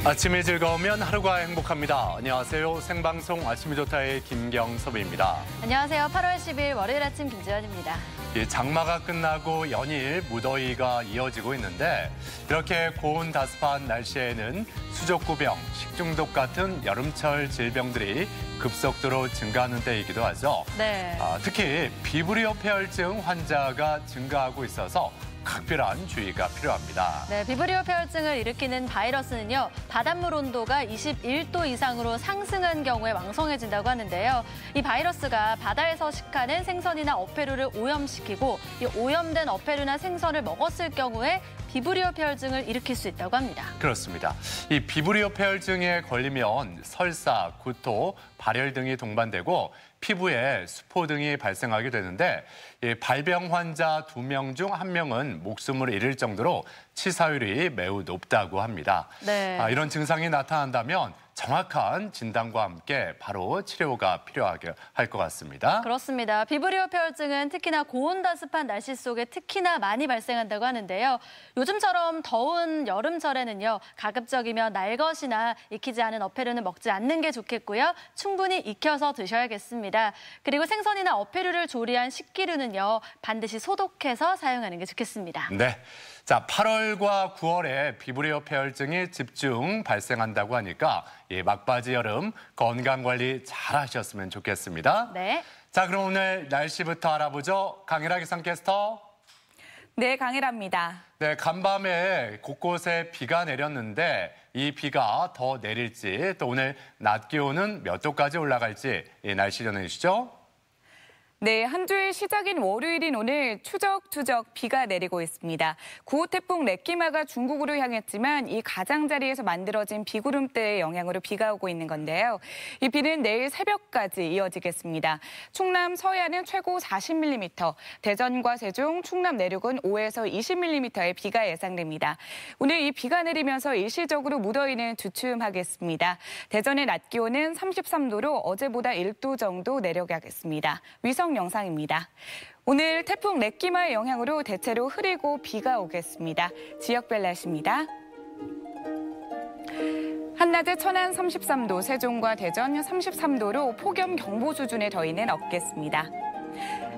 아침이 즐거우면 하루가 행복합니다. 안녕하세요. 생방송 아침이 좋다의 김경섭입니다. 안녕하세요. 8월 10일 월요일 아침 김지연입니다. 장마가 끝나고 연일 무더위가 이어지고 있는데 이렇게 고온 다습한 날씨에는 수족구병, 식중독 같은 여름철 질병들이 급속도로 증가하는 때이기도 하죠. 네. 특히 비브리오 폐혈증 환자가 증가하고 있어서 각별한 주의가 필요합니다. 네, 비브리오 폐혈증을 일으키는 바이러스는요, 바닷물 온도가 21도 이상으로 상승한 경우에 왕성해진다고 하는데요. 이 바이러스가 바다에서 식하는 생선이나 어패류를 오염시키고 이 오염된 어패류나 생선을 먹었을 경우에 비브리오 폐혈증을 일으킬 수 있다고 합니다. 그렇습니다. 이 비브리오 폐혈증에 걸리면 설사, 구토, 발열 등이 동반되고 피부에 수포 등이 발생하게 되는데 발병 환자 2명 중 1명은 목숨을 잃을 정도로 치사율이 매우 높다고 합니다. 네. 이런 증상이 나타난다면 정확한 진단과 함께 바로 치료가 필요하게 할 것 같습니다. 그렇습니다. 비브리오 폐혈증은 특히나 고온 다습한 날씨 속에 특히나 많이 발생한다고 하는데요. 요즘처럼 더운 여름철에는요, 가급적이면 날 것이나 익히지 않은 어패류는 먹지 않는 게 좋겠고요. 충분히 익혀서 드셔야겠습니다. 그리고 생선이나 어패류를 조리한 식기류는요, 반드시 소독해서 사용하는 게 좋겠습니다. 네. 자, 8월과 9월에 비브리오 폐혈증이 집중 발생한다고 하니까 막바지 여름 건강관리 잘 하셨으면 좋겠습니다. 네. 자, 그럼 오늘 날씨부터 알아보죠. 강일하 기상캐스터. 네, 강일하입니다. 네, 간밤에 곳곳에 비가 내렸는데 이 비가 더 내릴지 또 오늘 낮 기온은 몇 도까지 올라갈지 날씨 전해주시죠. 네, 한 주의 시작인 월요일인 오늘 추적추적 비가 내리고 있습니다. 9호 태풍 렉키마가 중국으로 향했지만 이 가장자리에서 만들어진 비구름대의 영향으로 비가 오고 있는 건데요. 이 비는 내일 새벽까지 이어지겠습니다. 충남 서해안은 최고 40mm, 대전과 세종, 충남 내륙은 5에서 20mm의 비가 예상됩니다. 오늘 이 비가 내리면서 일시적으로 무더위는 주춤하겠습니다. 대전의 낮 기온은 33도로 어제보다 1도 정도 내려가겠습니다. 위성 영상입니다. 오늘 태풍 렉키마의 영향으로 대체로 흐리고 비가 오겠습니다. 지역별 날씨입니다. 한낮에 천안 33도, 세종과 대전 33도로 폭염경보 수준의 더위는 없겠습니다.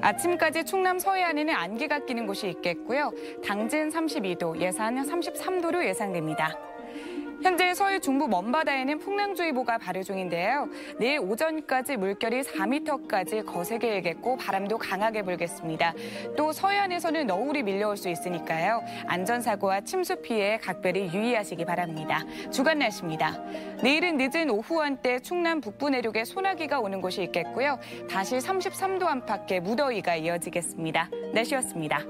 아침까지 충남 서해안에는 안개가 끼는 곳이 있겠고요. 당진 32도, 예산 33도로 예상됩니다. 현재 서해 중부 먼바다에는 풍랑주의보가 발효 중인데요. 내일 오전까지 물결이 4m까지 거세게 일겠고 바람도 강하게 불겠습니다. 또 서해안에서는 너울이 밀려올 수 있으니까요. 안전사고와 침수 피해에 각별히 유의하시기 바랍니다. 주간 날씨입니다. 내일은 늦은 오후 한때 충남 북부 내륙에 소나기가 오는 곳이 있겠고요. 다시 33도 안팎의 무더위가 이어지겠습니다. 날씨였습니다.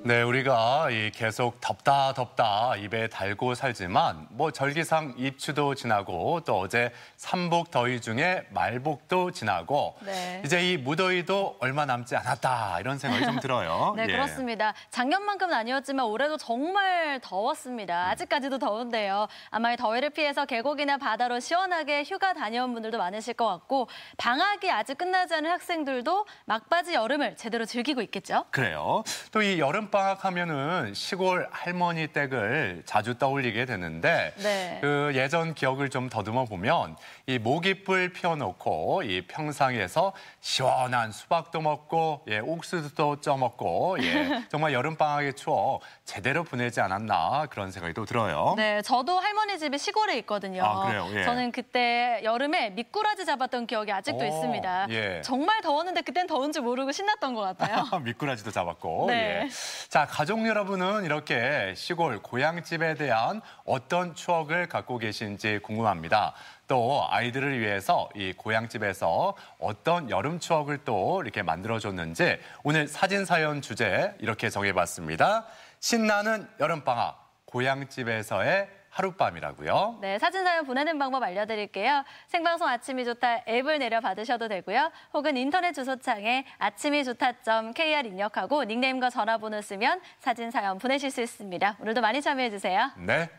네, 우리가 계속 덥다 입에 달고 살지만 절기상 입추도 지나고 또 어제 삼복 더위 중에 말복도 지나고 네. 이제 이 무더위도 얼마 남지 않았다 이런 생각이 좀 들어요. 네, 그렇습니다. 작년만큼은 아니었지만 올해도 정말 더웠습니다. 아직까지도 더운데요. 아마 이 더위를 피해서 계곡이나 바다로 시원하게 휴가 다녀온 분들도 많으실 것 같고 방학이 아직 끝나지 않은 학생들도 막바지 여름을 제대로 즐기고 있겠죠? 그래요. 또 이 여름방학 하면은 시골 할머니 댁을 자주 떠올리게 되는데 네. 그 예전 기억을 좀 더듬어 보면 이 모깃불 피워놓고 이 평상에서 시원한 수박도 먹고 옥수수도 쪄먹고 정말 여름방학의 추억 제대로 보내지 않았나 그런 생각이 또 들어요. 네, 저도 할머니 집이 시골에 있거든요. 아, 그래요? 예. 저는 그때 여름에 미꾸라지 잡았던 기억이 아직도 있습니다. 예. 정말 더웠는데 그땐 더운 줄 모르고 신났던 것 같아요. 미꾸라지도 잡았고. 네. 자, 가족 여러분은 이렇게 시골 고향집에 대한 어떤 추억을 갖고 계신지 궁금합니다. 또 아이들을 위해서 이 고향집에서 어떤 여름 추억을 또 이렇게 만들어줬는지 오늘 사진 사연 주제 이렇게 정해봤습니다. 신나는 여름방학 고향집에서의 하룻밤이라고요. 네, 사진 사연 보내는 방법 알려드릴게요. 생방송 아침이 좋다 앱을 내려받으셔도 되고요. 혹은 인터넷 주소창에 아침이 좋다.kr 입력하고 닉네임과 전화번호 쓰면 사진 사연 보내실 수 있습니다. 오늘도 많이 참여해주세요. 네.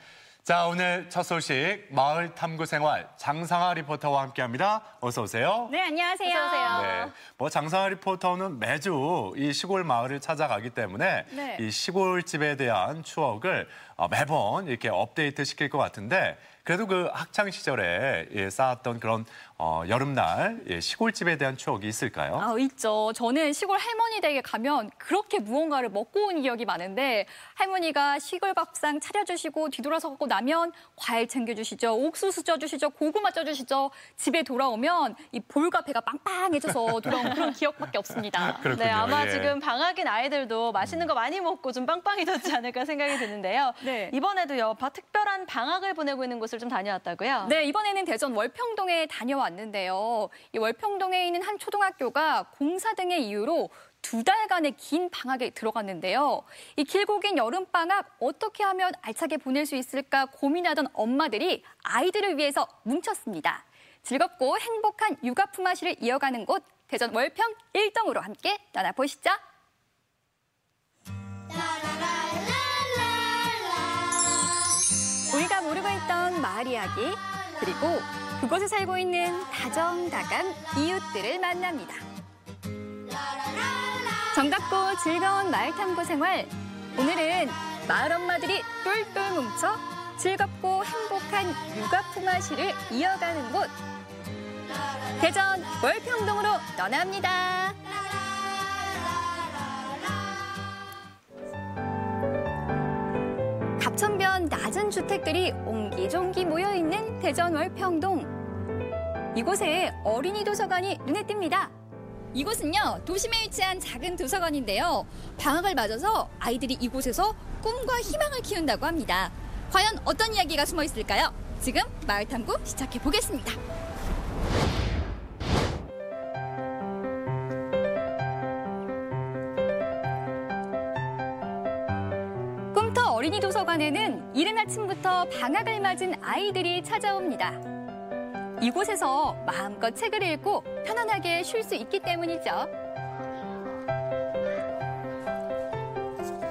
자, 오늘 첫 소식 마을 탐구 생활 장상아 리포터와 함께합니다. 어서 오세요. 네, 안녕하세요. 어서 오세요. 네, 장상아 리포터는 매주 이 시골 마을을 찾아가기 때문에 네. 이 시골집에 대한 추억을 매번 이렇게 업데이트 시킬 것 같은데 그래도 그 학창 시절에 쌓았던 그런 여름날 시골집에 대한 추억이 있을까요? 있죠. 저는 시골 할머니 댁에 가면 그렇게 무언가를 먹고 온 기억이 많은데 할머니가 시골 밥상 차려주시고 뒤돌아서 갖고 나면 과일 챙겨주시죠. 옥수수 쪄주시죠. 고구마 쪄주시죠. 집에 돌아오면 이 볼과 배가 빵빵해져서 돌아온 그런 기억밖에 없습니다. 그렇군요. 네, 아마 예. 지금 방학인 아이들도 맛있는 거 많이 먹고 좀 빵빵해졌지 않을까 생각이 드는데요. 네. 이번에도요, 특별한 방학을 보내고 있는 곳을 좀 다녀왔다고요? 네, 이번에는 대전 월평동에 다녀왔는데요. 이 월평동에 있는 한 초등학교가 공사 등의 이유로 2달간의 긴 방학에 들어갔는데요. 이 길고 긴 여름방학 어떻게 하면 알차게 보낼 수 있을까 고민하던 엄마들이 아이들을 위해서 뭉쳤습니다. 즐겁고 행복한 육아 품앗이를 이어가는 곳 대전 월평 1동으로 함께 떠나보시죠. 우리가 모르고 있던 마을 이야기, 그리고 그곳에 살고 있는 다정다감 이웃들을 만납니다. 정답고 즐거운 마을 탐구 생활. 오늘은 마을 엄마들이 똘똘 뭉쳐 즐겁고 행복한 육아 품앗이를 이어가는 곳. 대전 월평동으로 떠납니다. 갑천변 낮은 주택들이 옹기종기 모여있는 대전 월평동. 이곳에 어린이 도서관이 눈에 띕니다. 이곳은요, 도심에 위치한 작은 도서관인데요. 방학을 맞아서 아이들이 이곳에서 꿈과 희망을 키운다고 합니다. 과연 어떤 이야기가 숨어 있을까요? 지금 마을 탐구 시작해 보겠습니다. 꿈터 어린이 도서관에는 이른 아침부터 방학을 맞은 아이들이 찾아옵니다. 이곳에서 마음껏 책을 읽고 편안하게 쉴 수 있기 때문이죠.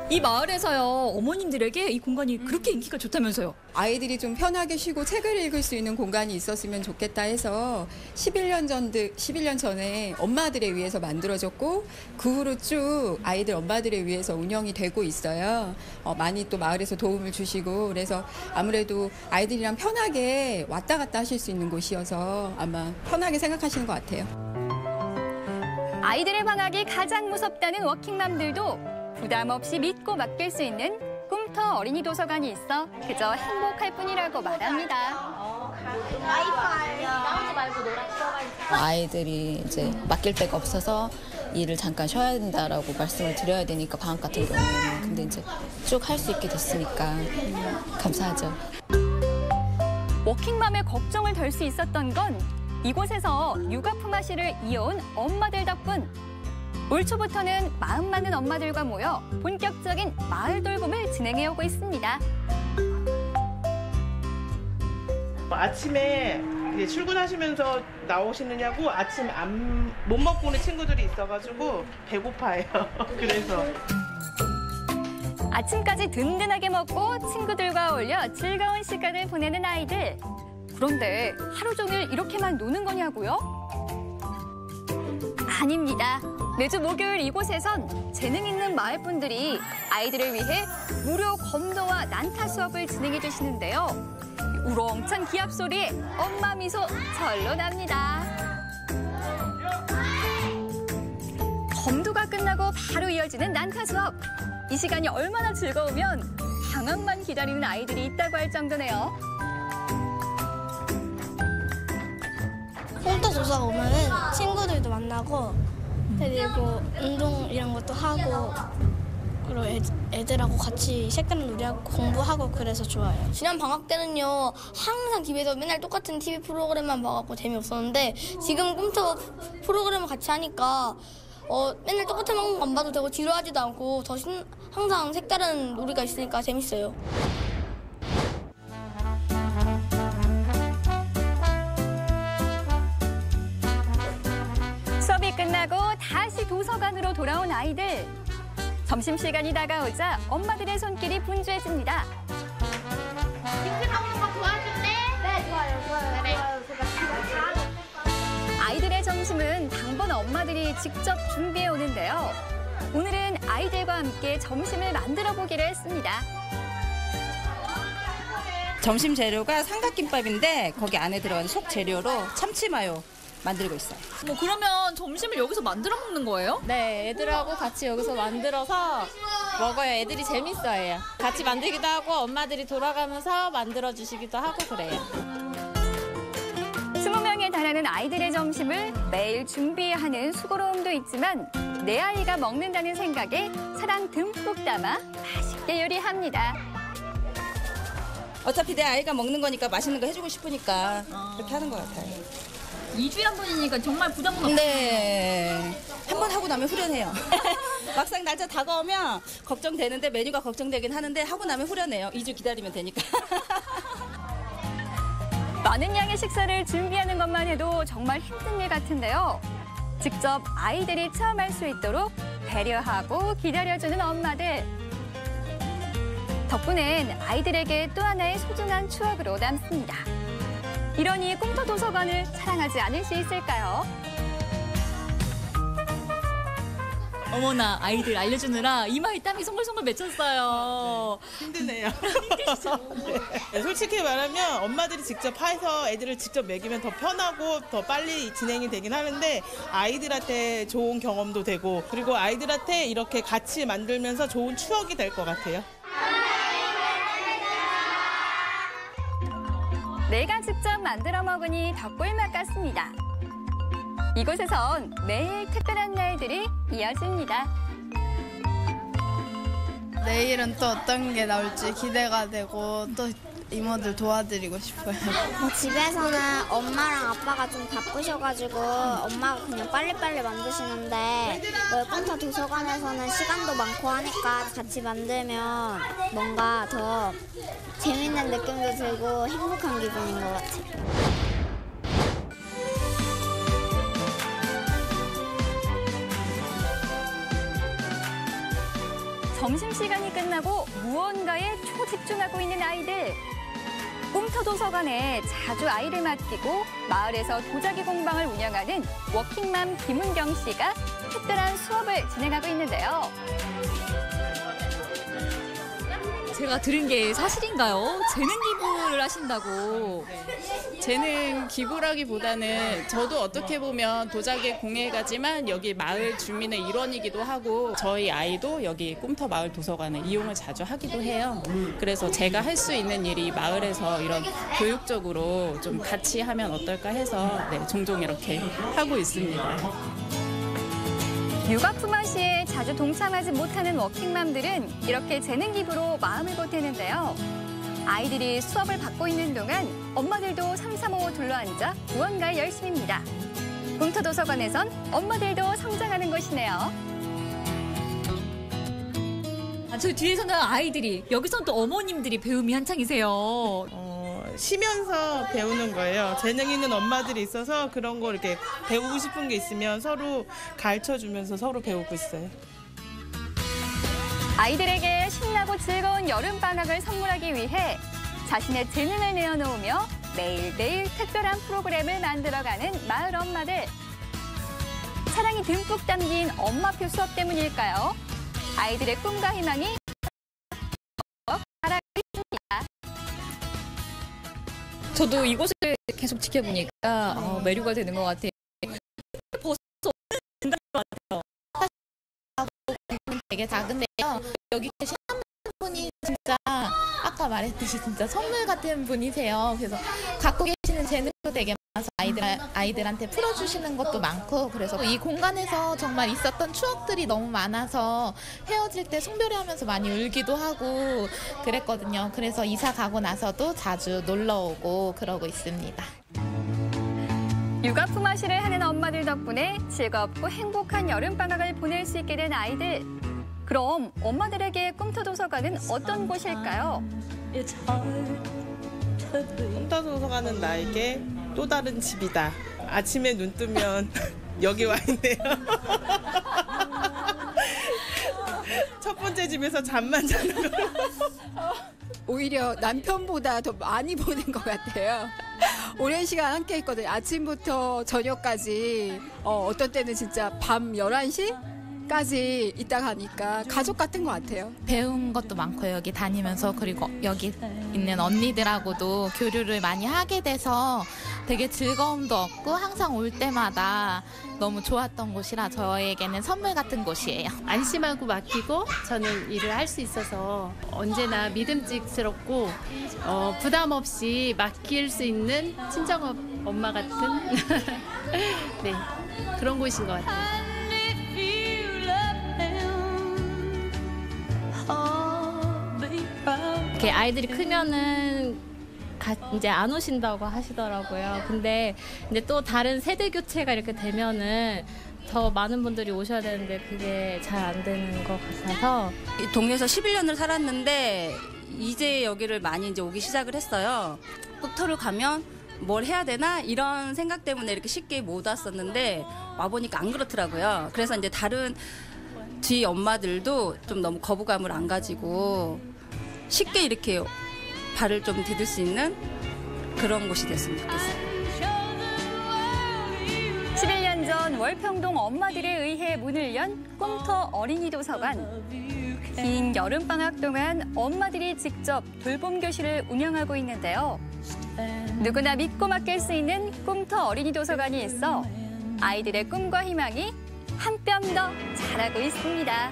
이 마을에서요, 어머님들에게 이 공간이 그렇게 인기가 좋다면서요? 아이들이 좀 편하게 쉬고 책을 읽을 수 있는 공간이 있었으면 좋겠다 해서 11년 전에 엄마들에 위해서 만들어졌고 그 후로 쭉 아이들 엄마들에 위해서 운영이 되고 있어요. 많이 또 마을에서 도움을 주시고 그래서 아무래도 아이들이랑 편하게 왔다 갔다 하실 수 있는 곳이어서 아마 편하게 생각하시는 것 같아요. 아이들의 방학이 가장 무섭다는 워킹맘들도 부담 없이 믿고 맡길 수 있는 꿈터 어린이 도서관이 있어 그저 행복할 뿐이라고 말합니다. 아이들이 이제 맡길 데가 없어서 일을 잠깐 쉬어야 된다라고 말씀을 드려야 되니까 방학 같은 경우에는 근데 이제 쭉 할 수 있게 됐으니까 감사하죠. 워킹맘의 걱정을 덜 수 있었던 건 이곳에서 육아 품앗이를 이어온 엄마들 덕분. 올 초부터는 마음 많은 엄마들과 모여 본격적인 마을 돌봄을 진행해오고 있습니다. 아침에 이제 출근하시면서 나오시느냐고 아침 못 먹고 오는 친구들이 있어가지고 배고파요. 그래서 아침까지 든든하게 먹고 친구들과 어울려 즐거운 시간을 보내는 아이들. 그런데 하루 종일 이렇게만 노는 거냐고요? 아닙니다. 매주 목요일 이곳에선 재능 있는 마을 분들이 아이들을 위해 무료 검도와 난타 수업을 진행해 주시는데요. 우렁찬 기합 소리에 엄마 미소 절로 납니다. 검도가 끝나고 바로 이어지는 난타 수업. 이 시간이 얼마나 즐거우면 방학만 기다리는 아이들이 있다고 할 정도네요. 홈터 조사가 오면은 친구들도 만나고 그리고 운동 이런 것도 하고 그리고 애들하고 같이 색다른 놀이하고 공부하고 그래서 좋아요. 지난 방학 때는요 항상 집에서 맨날 똑같은 TV 프로그램만 봐갖고 재미없었는데 지금 컴퓨터 프로그램을 같이 하니까 맨날 똑같은 방법 안 봐도 되고 지루하지도 않고 항상 색다른 놀이가 있으니까 재밌어요. 수업이 끝나고 다시 도서관으로 돌아온 아이들. 점심시간이 다가오자 엄마들의 손길이 분주해집니다. 김치 엄마들이 직접 준비해 오는데요. 오늘은 아이들과 함께 점심을 만들어 보기로 했습니다. 점심 재료가 삼각김밥인데 거기 안에 들어가는 속 재료로 참치마요 만들고 있어요. 뭐 그러면 점심을 여기서 만들어 먹는 거예요? 네, 애들하고 같이 여기서 만들어서 먹어요. 애들이 재밌어해요. 같이 만들기도 하고 엄마들이 돌아가면서 만들어주시기도 하고 그래요. 20명에 달하는 아이들의 점심을 매일 준비하는 수고로움도 있지만 내 아이가 먹는다는 생각에 사랑 듬뿍 담아 맛있게 요리합니다. 어차피 내 아이가 먹는 거니까 맛있는 거 해주고 싶으니까 그렇게 하는 것 같아요. 2주에 한 번이니까 정말 부담은 없어요. 네. 한 번 하고 나면 후련해요. 막상 날짜 다가오면 걱정되는데 메뉴가 걱정되긴 하는데 하고 나면 후련해요. 2주 기다리면 되니까. 많은 양의 식사를 준비하는 것만 해도 정말 힘든 일 같은데요. 직접 아이들이 체험할 수 있도록 배려하고 기다려주는 엄마들. 덕분엔 아이들에게 또 하나의 소중한 추억으로 남습니다. 이러니 꿈터 도서관을 사랑하지 않을 수 있을까요? 어머나, 아이들 알려주느라 이마에 땀이 송글송글 맺혔어요. 힘드네요. 네, 솔직히 말하면 엄마들이 직접 해서 애들을 직접 먹이면 더 편하고 더 빨리 진행이 되긴 하는데 아이들한테 좋은 경험도 되고 그리고 아이들한테 이렇게 같이 만들면서 좋은 추억이 될 것 같아요. 내가 직접 만들어 먹으니 더 꿀맛 같습니다. 이곳에선 매일 특별한 날들이 이어집니다. 내일은 또 어떤 게 나올지 기대가 되고 또 이모들 도와드리고 싶어요. 집에서는 엄마랑 아빠가 좀 바쁘셔가지고 엄마가 그냥 빨리빨리 만드시는데 꿈터 도서관에서는 시간도 많고 하니까 같이 만들면 뭔가 더 재밌는 느낌도 들고 행복한 기분인 것 같아요. 점심시간이 끝나고 무언가에 초집중하고 있는 아이들. 꿈터 도서관에 자주 아이를 맡기고 마을에서 도자기 공방을 운영하는 워킹맘 김은경 씨가 특별한 수업을 진행하고 있는데요. 제가 들은 게 사실인가요? 재능 기부를 하신다고. 재능 기부라기보다는 저도 어떻게 보면 도자기 공예가지만 여기 마을 주민의 일원이기도 하고 저희 아이도 여기 꿈터 마을 도서관을 이용을 자주 하기도 해요. 그래서 제가 할 수 있는 일이 마을에서 이런 교육적으로 좀 같이 하면 어떨까 해서 종종 이렇게 하고 있습니다. 육아 품앗 시에 자주 동참하지 못하는 워킹맘들은 이렇게 재능 기부로 마음을 보태는데요. 아이들이 수업을 받고 있는 동안 엄마들도 삼삼오오 둘러앉아 무언가 열심입니다. 꿈터 도서관에선 엄마들도 성장하는 곳이네요. 저 뒤에서는 아이들이, 여기서는 또 어머님들이 배움이 한창이세요. 쉬면서 배우는 거예요. 재능 있는 엄마들이 있어서 그런 거 이렇게 배우고 싶은 게 있으면 서로 가르쳐주면서 서로 배우고 있어요. 아이들에게 신나고 즐거운 여름방학을 선물하기 위해 자신의 재능을 내어놓으며 매일매일 특별한 프로그램을 만들어가는 마을 엄마들. 사랑이 듬뿍 담긴 엄마표 수업 때문일까요? 아이들의 꿈과 희망이 자라고 있습니다. 저도 이곳을 계속 지켜보니까 매료가 되는 것 같아요. 벌써 된다는 것 같아요. 되게 작은데요. 여기 계신 한 분이 진짜 아까 말했듯이 진짜 선물 같은 분이세요. 그래서 갖고 계시는 재능도 되게 많아서 아이들한테 풀어주시는 것도 많고 그래서 이 공간에서 정말 있었던 추억들이 너무 많아서 헤어질 때 송별회하면서 많이 울기도 하고 그랬거든요. 그래서 이사 가고 나서도 자주 놀러 오고 그러고 있습니다. 육아 품앗이를 하는 엄마들 덕분에 즐겁고 행복한 여름방학을 보낼 수 있게 된 아이들. 그럼 엄마들에게 꿈터 도서관은 어떤 곳일까요? 꿈터 도서관은 나에게 또 다른 집이다. 아침에 눈 뜨면 여기 와 있네요. 첫 번째 집에서 잠만 자는 거. 오히려 남편보다 더 많이 보는 것 같아요. 오랜 시간 함께 있거든요. 아침부터 저녁까지 어떤 때는 진짜 밤 11시까지 있다 가니까 가족 같은 것 같아요. 배운 것도 많고 여기 다니면서 그리고 여기 있는 언니들하고도 교류를 많이 하게 돼서 되게 즐거움도 얻고 항상 올 때마다 너무 좋았던 곳이라 저에게는 선물 같은 곳이에요. 안심하고 맡기고 저는 일을 할 수 있어서 언제나 믿음직스럽고 부담 없이 맡길 수 있는 친정 엄마 같은 네, 그런 곳인 것 같아요. 이렇게 아이들이 크면은 이제 안 오신다고 하시더라고요. 근데 이제 또 다른 세대 교체가 이렇게 되면은 더 많은 분들이 오셔야 되는데 그게 잘 안 되는 것 같아서. 이 동네에서 11년을 살았는데 이제 여기를 많이 이제 오기 시작을 했어요. 국토를 가면 뭘 해야 되나 이런 생각 때문에 이렇게 쉽게 못 왔었는데 와보니까 안 그렇더라고요. 그래서 이제 다른 뒤 엄마들도 좀 너무 거부감을 안 가지고 쉽게 이렇게 발을 좀 디딜 수 있는 그런 곳이 됐으면 좋겠어요. 11년 전 월평동 엄마들에 의해 문을 연 꿈터 어린이 도서관. 긴 여름방학 동안 엄마들이 직접 돌봄 교실을 운영하고 있는데요. 누구나 믿고 맡길 수 있는 꿈터 어린이 도서관이 있어 아이들의 꿈과 희망이 한 뼘 더 자라고 있습니다.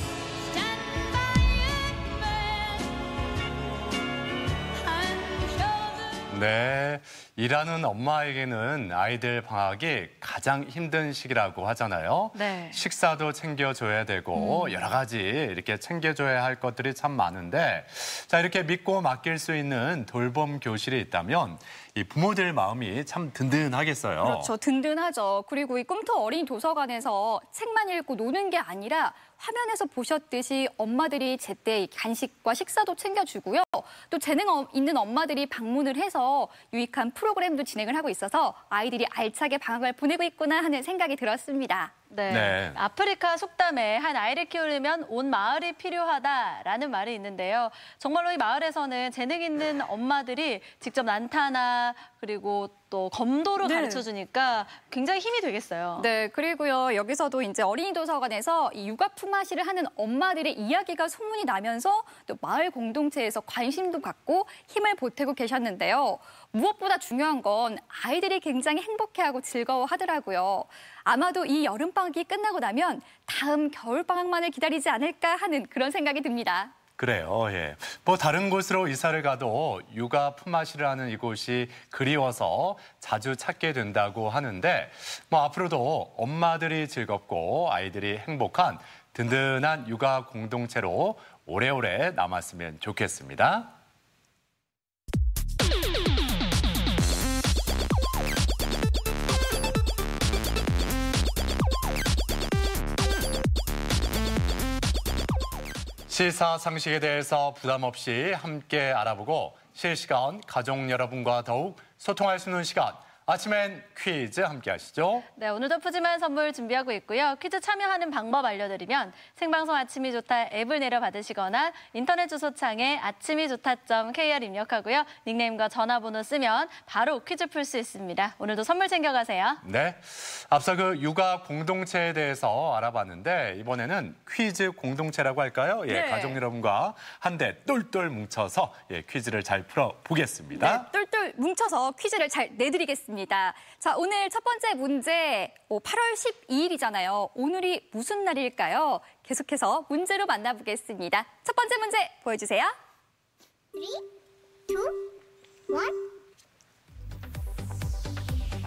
네, 일하는 엄마에게는 아이들 방학이 가장 힘든 시기라고 하잖아요. 네. 식사도 챙겨줘야 되고 여러 가지 이렇게 챙겨줘야 할 것들이 참 많은데 자 이렇게 믿고 맡길 수 있는 돌봄 교실이 있다면 이 부모들 마음이 참 든든하겠어요. 그렇죠. 든든하죠. 그리고 이 꿈터 어린이 도서관에서 책만 읽고 노는 게 아니라 화면에서 보셨듯이 엄마들이 제때 간식과 식사도 챙겨주고요. 또 재능 있는 엄마들이 방문을 해서 유익한 프로그램도 진행을 하고 있어서 아이들이 알차게 방학을 보내고 있구나 하는 생각이 들었습니다. 네. 네. 아프리카 속담에 한 아이를 키우려면 온 마을이 필요하다라는 말이 있는데요. 정말로 이 마을에서는 재능 있는 엄마들이 직접 난타나 그리고 또 검도로 가르쳐주니까 굉장히 힘이 되겠어요. 네, 그리고요 여기서도 이제 어린이 도서관에서 이 육아 품앗이를 하는 엄마들의 이야기가 소문이 나면서 또 마을 공동체에서 관심도 갖고 힘을 보태고 계셨는데요. 무엇보다 중요한 건 아이들이 굉장히 행복해하고 즐거워하더라고요. 아마도 이 여름방학이 끝나고 나면 다음 겨울방학만을 기다리지 않을까 하는 그런 생각이 듭니다. 그래요. 예. 뭐 다른 곳으로 이사를 가도 육아 품앗이를 하는 이곳이 그리워서 자주 찾게 된다고 하는데 뭐 앞으로도 엄마들이 즐겁고 아이들이 행복한 든든한 육아 공동체로 오래오래 남았으면 좋겠습니다. 시사상식에 대해서 부담 없이 함께 알아보고 실시간 가족 여러분과 더욱 소통할 수 있는 시간. 아침엔 퀴즈 함께 하시죠. 네, 오늘도 푸짐한 선물 준비하고 있고요. 퀴즈 참여하는 방법 알려드리면 생방송 아침이 좋다 앱을 내려받으시거나 인터넷 주소창에 아침이 좋다.kr 입력하고요. 닉네임과 전화번호 쓰면 바로 퀴즈 풀 수 있습니다. 오늘도 선물 챙겨가세요. 네, 앞서 그 육아 공동체에 대해서 알아봤는데 이번에는 퀴즈 공동체라고 할까요? 예, 네. 가족 여러분과 한데 똘똘 뭉쳐서 예, 퀴즈를 잘 풀어보겠습니다. 네, 똘똘 뭉쳐서 퀴즈를 잘 내드리겠습니다. 자, 오늘 첫 번째 문제 8월 12일이잖아요. 오늘이 무슨 날일까요? 계속해서 문제로 만나보겠습니다. 첫 번째 문제 보여주세요. 3, 2, 1.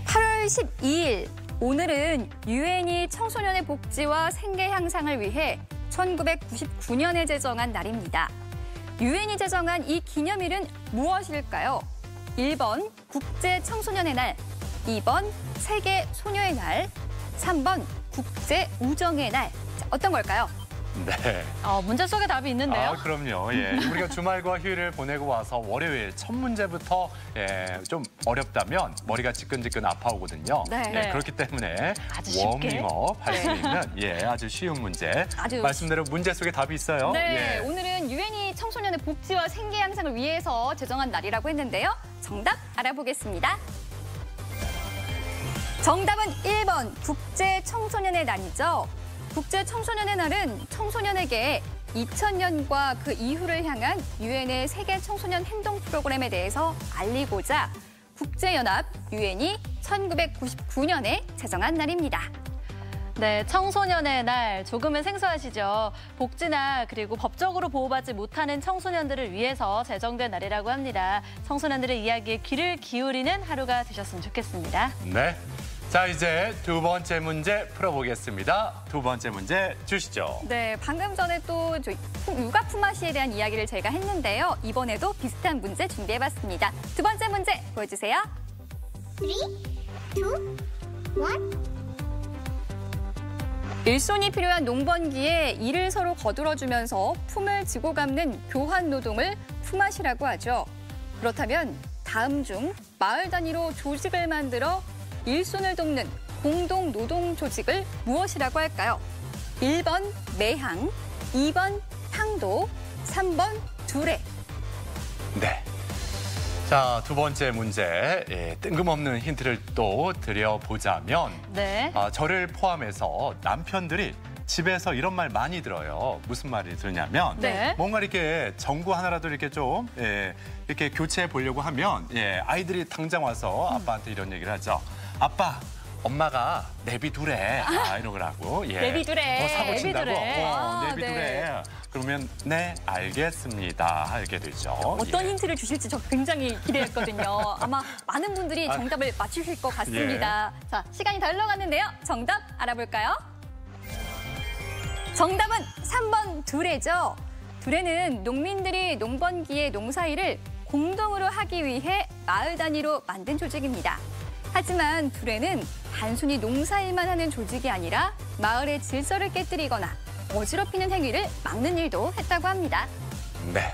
8월 12일, 오늘은 유엔이 청소년의 복지와 생계 향상을 위해 1999년에 제정한 날입니다. 유엔이 제정한 이 기념일은 무엇일까요? 1번 국제 청소년의 날, 2번 세계 소녀의 날, 3번 국제 우정의 날. 자, 어떤 걸까요? 네. 문제 속에 답이 있는데요. 아, 그럼요. 예. 우리가 주말과 휴일을 보내고 와서 월요일 첫 문제부터 예, 좀 어렵다면 머리가 지끈지끈 아파오거든요. 네. 예, 그렇기 때문에 아주 쉽게. 워밍업 할 수 있는 예, 아주 쉬운 문제. 아주 말씀대로 문제 속에 답이 있어요. 네, 예. 오늘은 유엔이 청소년의 복지와 생계 향상을 위해서 제정한 날이라고 했는데요. 정답 알아보겠습니다. 정답은 1번 국제 청소년의 날이죠. 국제 청소년의 날은 청소년에게 2000년과 그 이후를 향한 유엔의 세계 청소년 행동 프로그램에 대해서 알리고자 국제연합 유엔이 1999년에 제정한 날입니다. 네, 청소년의 날 조금은 생소하시죠? 복지나 그리고 법적으로 보호받지 못하는 청소년들을 위해서 제정된 날이라고 합니다. 청소년들의 이야기에 귀를 기울이는 하루가 되셨으면 좋겠습니다. 네. 자, 이제 두 번째 문제 풀어보겠습니다. 두 번째 문제 주시죠. 네, 방금 전에 또 육아 품앗이에 대한 이야기를 제가 했는데요. 이번에도 비슷한 문제 준비해봤습니다. 두 번째 문제 보여주세요. 3, 2, 1. 일손이 필요한 농번기에 이를 서로 거들어주면서 품을 지고 갚는 교환 노동을 품앗이라고 하죠. 그렇다면 다음 중 마을 단위로 조직을 만들어 일손을 돕는 공동 노동 조직을 무엇이라고 할까요? 1번 매항, 2번 탕도, 3번 두레. 네. 자, 두 번째 문제. 뜬금없는 힌트를 또 드려보자면 네. 저를 포함해서 남편들이 집에서 이런 말 많이 들어요. 무슨 말이 들냐면 네. 뭔가 이렇게 전구 하나라도 이렇게 좀 이렇게 교체해 보려고 하면 아이들이 당장 와서 아빠한테 이런 얘기를 하죠. 아빠, 엄마가 내비두래. 이러더라고. 내비두래. 사고 친다고. 내비두래. 내비두래. 네. 그러면 네, 알겠습니다. 하게 되죠. 어떤 힌트를 주실지 저 굉장히 기대했거든요. 아마 많은 분들이 정답을 맞추실 것 같습니다. 자, 시간이 다 흘러갔는데요. 정답 알아볼까요? 정답은 3번 두레죠. 두레는 농민들이 농번기에 농사일을 공동으로 하기 위해 마을 단위로 만든 조직입니다. 하지만 두레는 단순히 농사일만 하는 조직이 아니라 마을의 질서를 깨뜨리거나 어지럽히는 행위를 막는 일도 했다고 합니다. 네.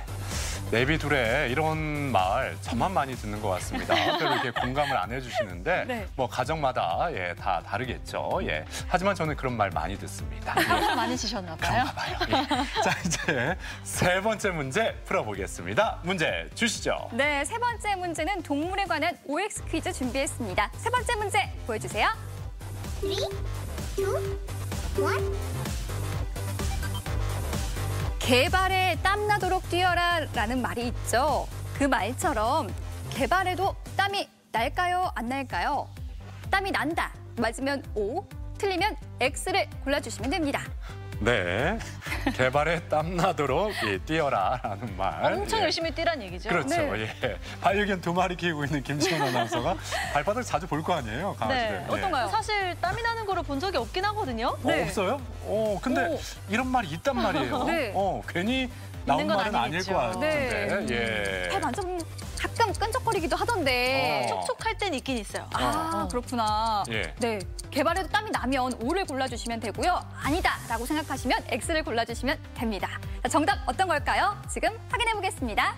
내비두레 이런 말 저만 많이 듣는 것 같습니다. 별로 이렇게 공감을 안 해주시는데 네. 뭐 가정마다 다 다르겠죠. 하지만 저는 그런 말 많이 듣습니다. 화가 많이 지셨나 봐요. 그런가 봐요. 자, 이제 세 번째 문제 풀어보겠습니다. 문제 주시죠. 네, 세 번째 문제는 동물에 관한 OX 퀴즈 준비했습니다. 세 번째 문제 보여주세요. 3, 2, 1. 개발에 땀나도록 뛰어라 라는 말이 있죠. 그 말처럼 개발에도 땀이 날까요? 안 날까요? 땀이 난다. 맞으면 O, 틀리면 X를 골라주시면 됩니다. 네. 개발에 땀나도록 뛰어라라는 말. 엄청 열심히 뛰란 얘기죠. 그렇죠. 네. 반려견 2마리 키우고 있는 김지훈 아나운서가 발바닥 자주 볼 거 아니에요, 강아지들. 네. 어떤가요? 사실 땀이 나는 거를 본 적이 없긴 하거든요. 네. 없어요? 근데 이런 말이 있단 말이에요. 네. 괜히 나온 말은 아닐 것 같은데. 네. 발 만져보면 가끔 끈적거리기도 하던데. 촉촉할 땐 있긴 있어요. 그렇구나. 예. 네. 개발에도 땀이 나면 O를 골라주시면 되고요. 아니다라고 생각하시면 X를 골라주시면 됩니다. 자, 정답 어떤 걸까요? 지금 확인해 보겠습니다.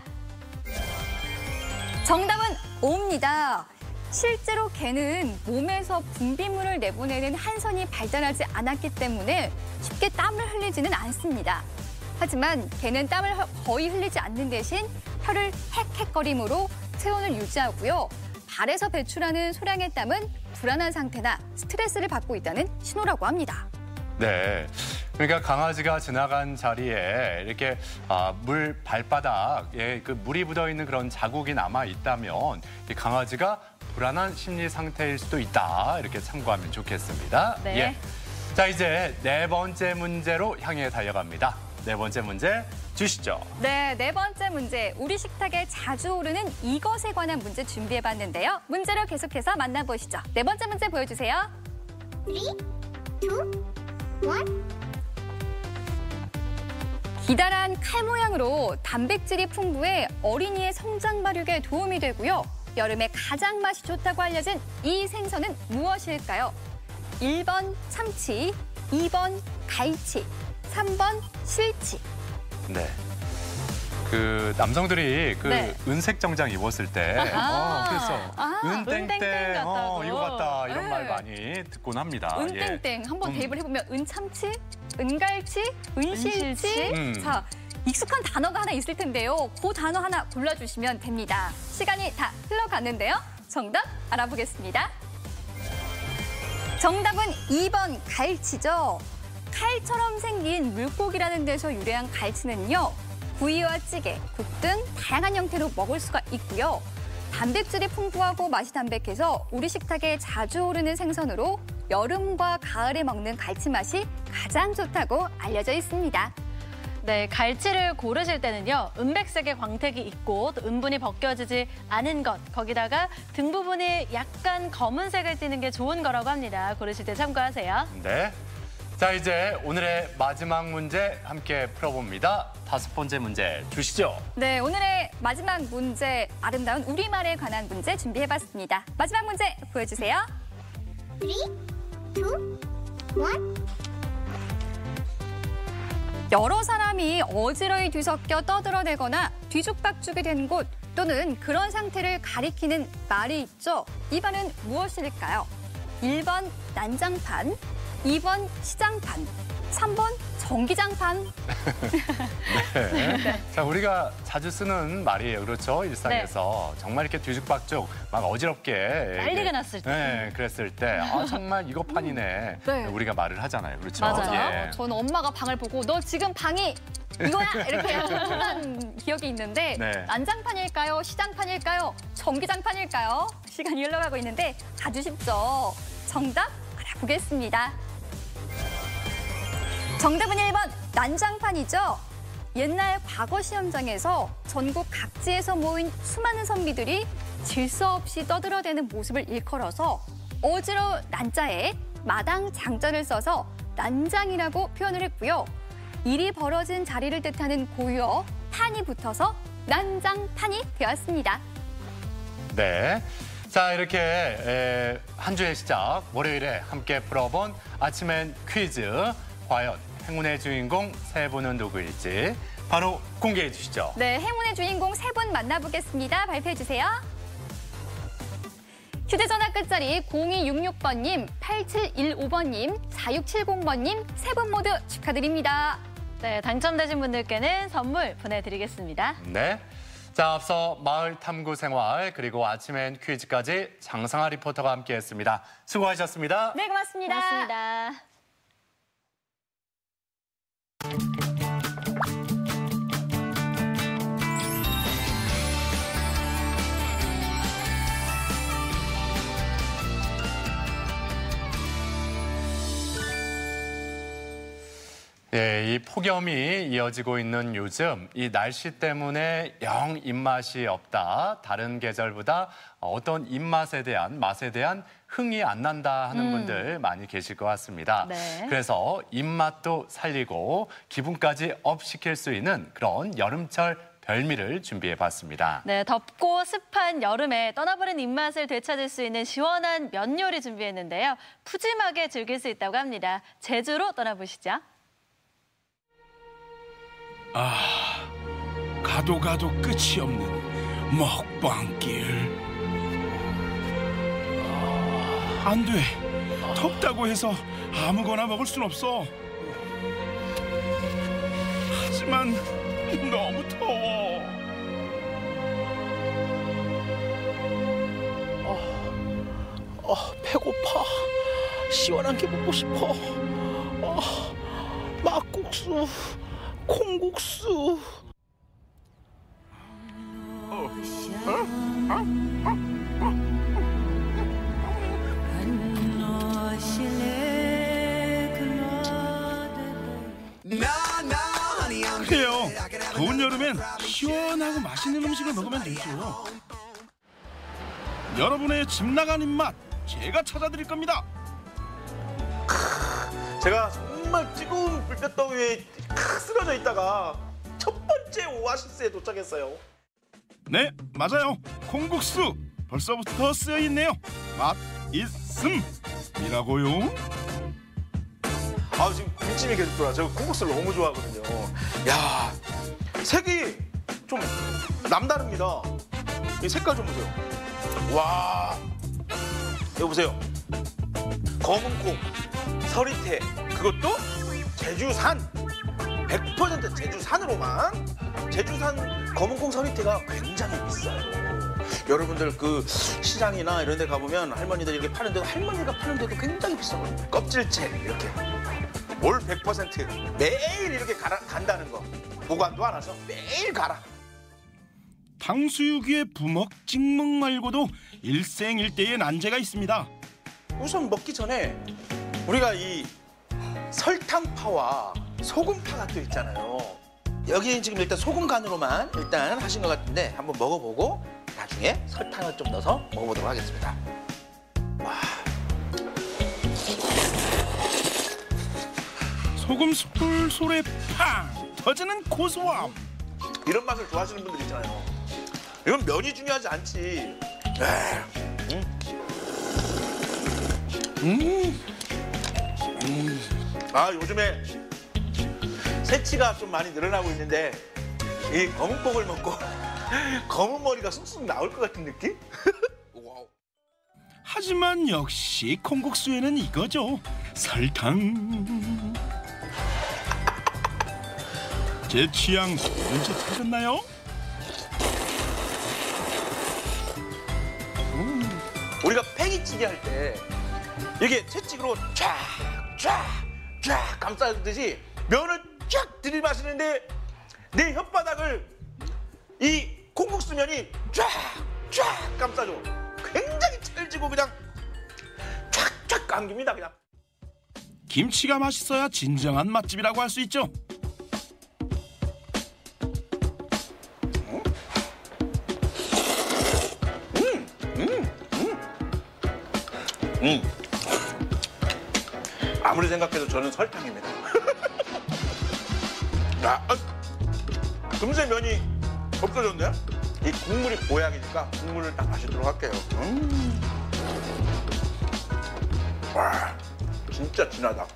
정답은 O입니다. 실제로 개는 몸에서 분비물을 내보내는 한선이 발달하지 않았기 때문에 쉽게 땀을 흘리지는 않습니다. 하지만 개는 땀을 거의 흘리지 않는 대신 혀를 헥헥거림으로 체온을 유지하고요. 발에서 배출하는 소량의 땀은 불안한 상태나 스트레스를 받고 있다는 신호라고 합니다. 네. 그러니까 강아지가 지나간 자리에 이렇게 물 발바닥에 그 물이 묻어 있는 그런 자국이 남아 있다면 이 강아지가 불안한 심리 상태일 수도 있다. 이렇게 참고하면 좋겠습니다. 네. 자, 이제 네 번째 문제로 향해 달려갑니다. 네 번째 문제 주시죠. 네, 네 번째 문제. 우리 식탁에 자주 오르는 이것에 관한 문제 준비해봤는데요. 문제를 계속해서 만나보시죠. 네 번째 문제 보여주세요. 3, 2, 1. 기다란 칼 모양으로 단백질이 풍부해 어린이의 성장 발육에 도움이 되고요. 여름에 가장 맛이 좋다고 알려진 이 생선은 무엇일까요? 1번 참치, 2번 갈치, 3번 실치. 네. 그 남성들이 그 네. 은색 정장 입었을 때 그래서 은땡땡 같다고. 이거 같다 이런 네. 말 많이 듣곤 합니다. 은땡땡 한번 대입을 해보면 은참치, 은갈치, 은실치. 자, 익숙한 단어가 하나 있을 텐데요. 그 단어 하나 골라주시면 됩니다. 시간이 다 흘러갔는데요. 정답 알아보겠습니다. 정답은 2번 갈치죠. 칼처럼 생긴 물고기라는 데서 유래한 갈치는요. 구이와 찌개, 국 등 다양한 형태로 먹을 수가 있고요. 단백질이 풍부하고 맛이 담백해서 우리 식탁에 자주 오르는 생선으로 여름과 가을에 먹는 갈치 맛이 가장 좋다고 알려져 있습니다. 네, 갈치를 고르실 때는요. 은백색의 광택이 있고 또 은분이 벗겨지지 않은 것, 거기다가 등 부분이 약간 검은색을 띠는 게 좋은 거라고 합니다. 고르실 때 참고하세요. 네. 자, 이제 오늘의 마지막 문제 함께 풀어봅니다. 5번째 문제 주시죠. 네, 오늘의 마지막 문제, 아름다운 우리말에 관한 문제 준비해봤습니다. 마지막 문제 보여주세요. 3, 2, 1. 여러 사람이 어지러이 뒤섞여 떠들어대거나 뒤죽박죽이 된 곳 또는 그런 상태를 가리키는 말이 있죠. 이 말은 무엇일까요? 1번 난장판, 2번 시장판, 3번 전기장판. 네. 자, 우리가 자주 쓰는 말이에요. 그렇죠? 일상에서. 정말 이렇게 뒤죽박죽, 막 어지럽게. 난리가 났을 때. 네, 그랬을 때. 아, 정말 이거 판이네. 네. 우리가 말을 하잖아요. 그렇죠? 맞아요. 예. 저는 엄마가 방을 보고 너 지금 방이 이거야? 이렇게 한 기억이 있는데 네. 난장판일까요? 시장판일까요? 전기장판일까요? 시간이 흘러가고 있는데 아주 쉽죠. 정답 알아보겠습니다. 정답은 1번 난장판이죠. 옛날 과거 시험장에서 전국 각지에서 모인 수많은 선비들이 질서 없이 떠들어대는 모습을 일컬어서 어지러운 난자에 마당 장자를 써서 난장이라고 표현을 했고요. 일이 벌어진 자리를 뜻하는 고유어 판이 붙어서 난장판이 되었습니다. 네. 자, 이렇게 한 주의 시작, 월요일에 함께 풀어본 아침엔 퀴즈. 과연 행운의 주인공 세 분은 누구일지 바로 공개해 주시죠. 네, 행운의 주인공 세 분 만나보겠습니다. 발표해 주세요. 휴대전화 끝자리 0266번님, 8715번님, 4670번님 세 분 모두 축하드립니다. 네, 당첨되신 분들께는 선물 보내드리겠습니다. 네. 자, 앞서 마을 탐구 생활 그리고 아침엔 퀴즈까지 장상아 리포터가 함께했습니다. 수고하셨습니다. 네, 고맙습니다. 고맙습니다. 예, 이 폭염이 이어지고 있는 요즘 이 날씨 때문에 영 입맛이 없다. 다른 계절보다 어떤 입맛에 대한 맛에 대한 흥이 안 난다 하는 분들 많이 계실 것 같습니다. 네. 그래서 입맛도 살리고 기분까지 업 시킬 수 있는 그런 여름철 별미를 준비해봤습니다. 네, 덥고 습한 여름에 떠나버린 입맛을 되찾을 수 있는 시원한 면 요리 준비했는데요. 푸짐하게 즐길 수 있다고 합니다. 제주로 떠나보시죠. 아, 가도 끝이 없는 먹방길. 안 돼. 덥다고 해서 아무거나 먹을 순 없어. 하지만 너무 더워. 배고파. 시원한 게 먹고 싶어. 막국수, 콩국수. 그래요. 더운 여름엔 시원하고 맛있는 음식을 먹으면 되죠. 여러분의 집 나간 입맛 제가 찾아드릴 겁니다. 제가 정말 뜨거운 불볕더위에 쓰러져 있다가 첫 번째 오아시스에 도착했어요. 네, 맞아요. 콩국수 벌써부터 쓰여 있네요. 맛 있음이라고요. 아, 지금 군침이 계속 돌아. 저 콩국수를 너무 좋아하거든요. 야, 색이 좀 남다릅니다. 이 색깔 좀 보세요. 와, 여기 보세요. 검은 콩, 서리태, 그것도 제주산. 100% 제주산으로만. 제주산 검은콩 서리태가 굉장히 비싸요. 여러분들 그 시장이나 이런 데 가보면 할머니들 이렇게 파는데도 할머니가 파는데도 굉장히 비싸거든요. 껍질째 이렇게 올 100% 매일 이렇게 간다는 거. 보관도 안 와서 매일 갈아. 탕수육의 부먹 찍먹 말고도 일생일대의 난제가 있습니다. 우선 먹기 전에 우리가 이 설탕파와 소금파가 또 있잖아요. 여기는 지금 일단 소금 간으로만 일단 하신 것 같은데 한번 먹어보고 나중에 설탕을 좀 넣어서 먹어보도록 하겠습니다. 와. 소금 솔솔에 팡 터지는 고소함. 이런 맛을 좋아하시는 분들 있잖아요. 이건 면이 중요하지 않지. 아, 요즘에 새치가 좀 많이 늘어나고 있는데 이 검은콩을 먹고 검은 머리가 쑥쑥 나올 것 같은 느낌? 하지만 역시 콩국수에는 이거죠. 설탕. 제 취향 눈치채셨나요? 우리가 팽이찌개 할 때 이게 채찍으로 쫙 감싸듯이 면을 쫙 들이마시는데 내 혓바닥을 이 콩국수면이 쫙 감싸줘. 굉장히 찰지고 그냥 쫙 감깁니다 그냥. 김치가 맛있어야 진정한 맛집이라고 할 수 있죠. 아무리 생각해도 저는 설탕입니다. 금세 면이 없어졌네요. 이 국물이 보약이니까 국물을 딱 마시도록 할게요. 와, 진짜 진하다.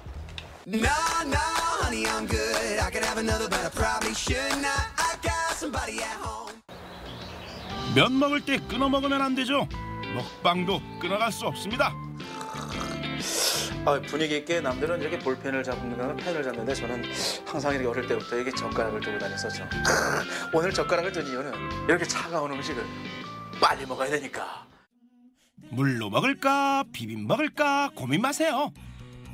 면 먹을 때 끊어 먹으면 안 되죠. 먹방도 끊어갈 수 없습니다. 분위기 있게 남들은 이렇게 볼펜을 잡는 펜을 잡는데 저는 항상 이렇게 어릴 때부터 이게 젓가락을 들고 다녔었죠. 오늘 젓가락을 든 이유는 이렇게 차가운 음식을 빨리 먹어야 되니까. 물로 먹을까 비빔 먹을까 고민 마세요.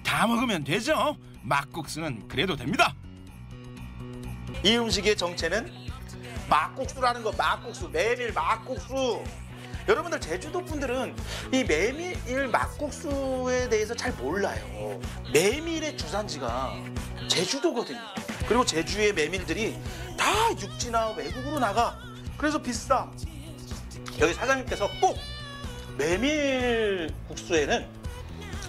다 먹으면 되죠. 막국수는 그래도 됩니다. 이 음식의 정체는 막국수라는 거. 막국수, 메밀 막국수. 여러분들 제주도 분들은 이 메밀 막국수에 대해서 잘 몰라요. 메밀의 주산지가 제주도거든요. 그리고 제주의 메밀들이 다 육지나 외국으로 나가. 그래서 비싸. 여기 사장님께서 꼭 메밀 국수에는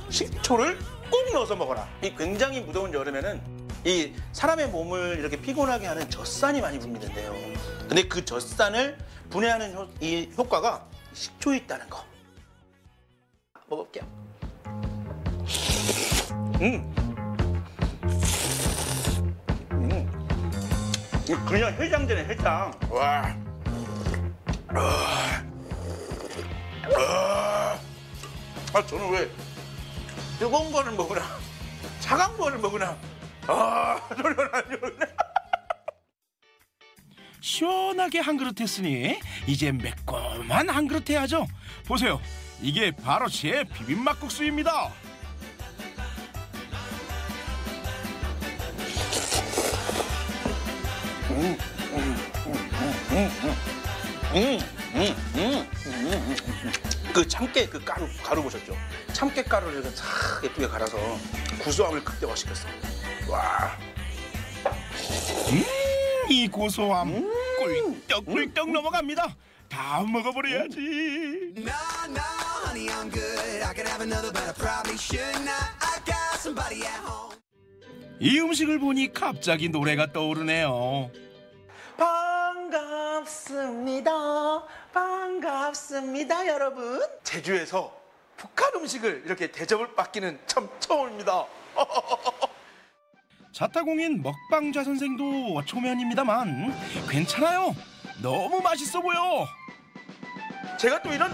식초를 꼭 넣어서 먹어라. 이 굉장히 무더운 여름에는 이 사람의 몸을 이렇게 피곤하게 하는 젖산이 많이 분비된대요. 근데 그 젖산을 분해하는 이 효과가 식초에 있다는 거. 먹어볼게요. 그냥 해장되네, 해장. 와. 저는 왜 뜨거운 거를 먹으나 차가운 거를 먹으나 저는 안 좋네. 시원하게 한 그릇 했으니 이제 매콤한 한 그릇 해야죠. 보세요. 이게 바로 제 비빔막국수입니다. 그 참깨 그 가루 보셨죠? 참깨 가루를 이렇게 싹 예쁘게 갈아서 구수함을 극대화시켰어. 와. 이 고소함 꿀떡꿀떡 넘어갑니다. 다 먹어버려야지. 이 음식을 보니 갑자기 노래가 떠오르네요. 반갑습니다 여러분. 제주에서 북한 음식을 이렇게 대접을 받기는 참 처음입니다. 자타공인 먹방좌 선생도 초면입니다만 괜찮아요. 너무 맛있어 보여. 제가 또 이런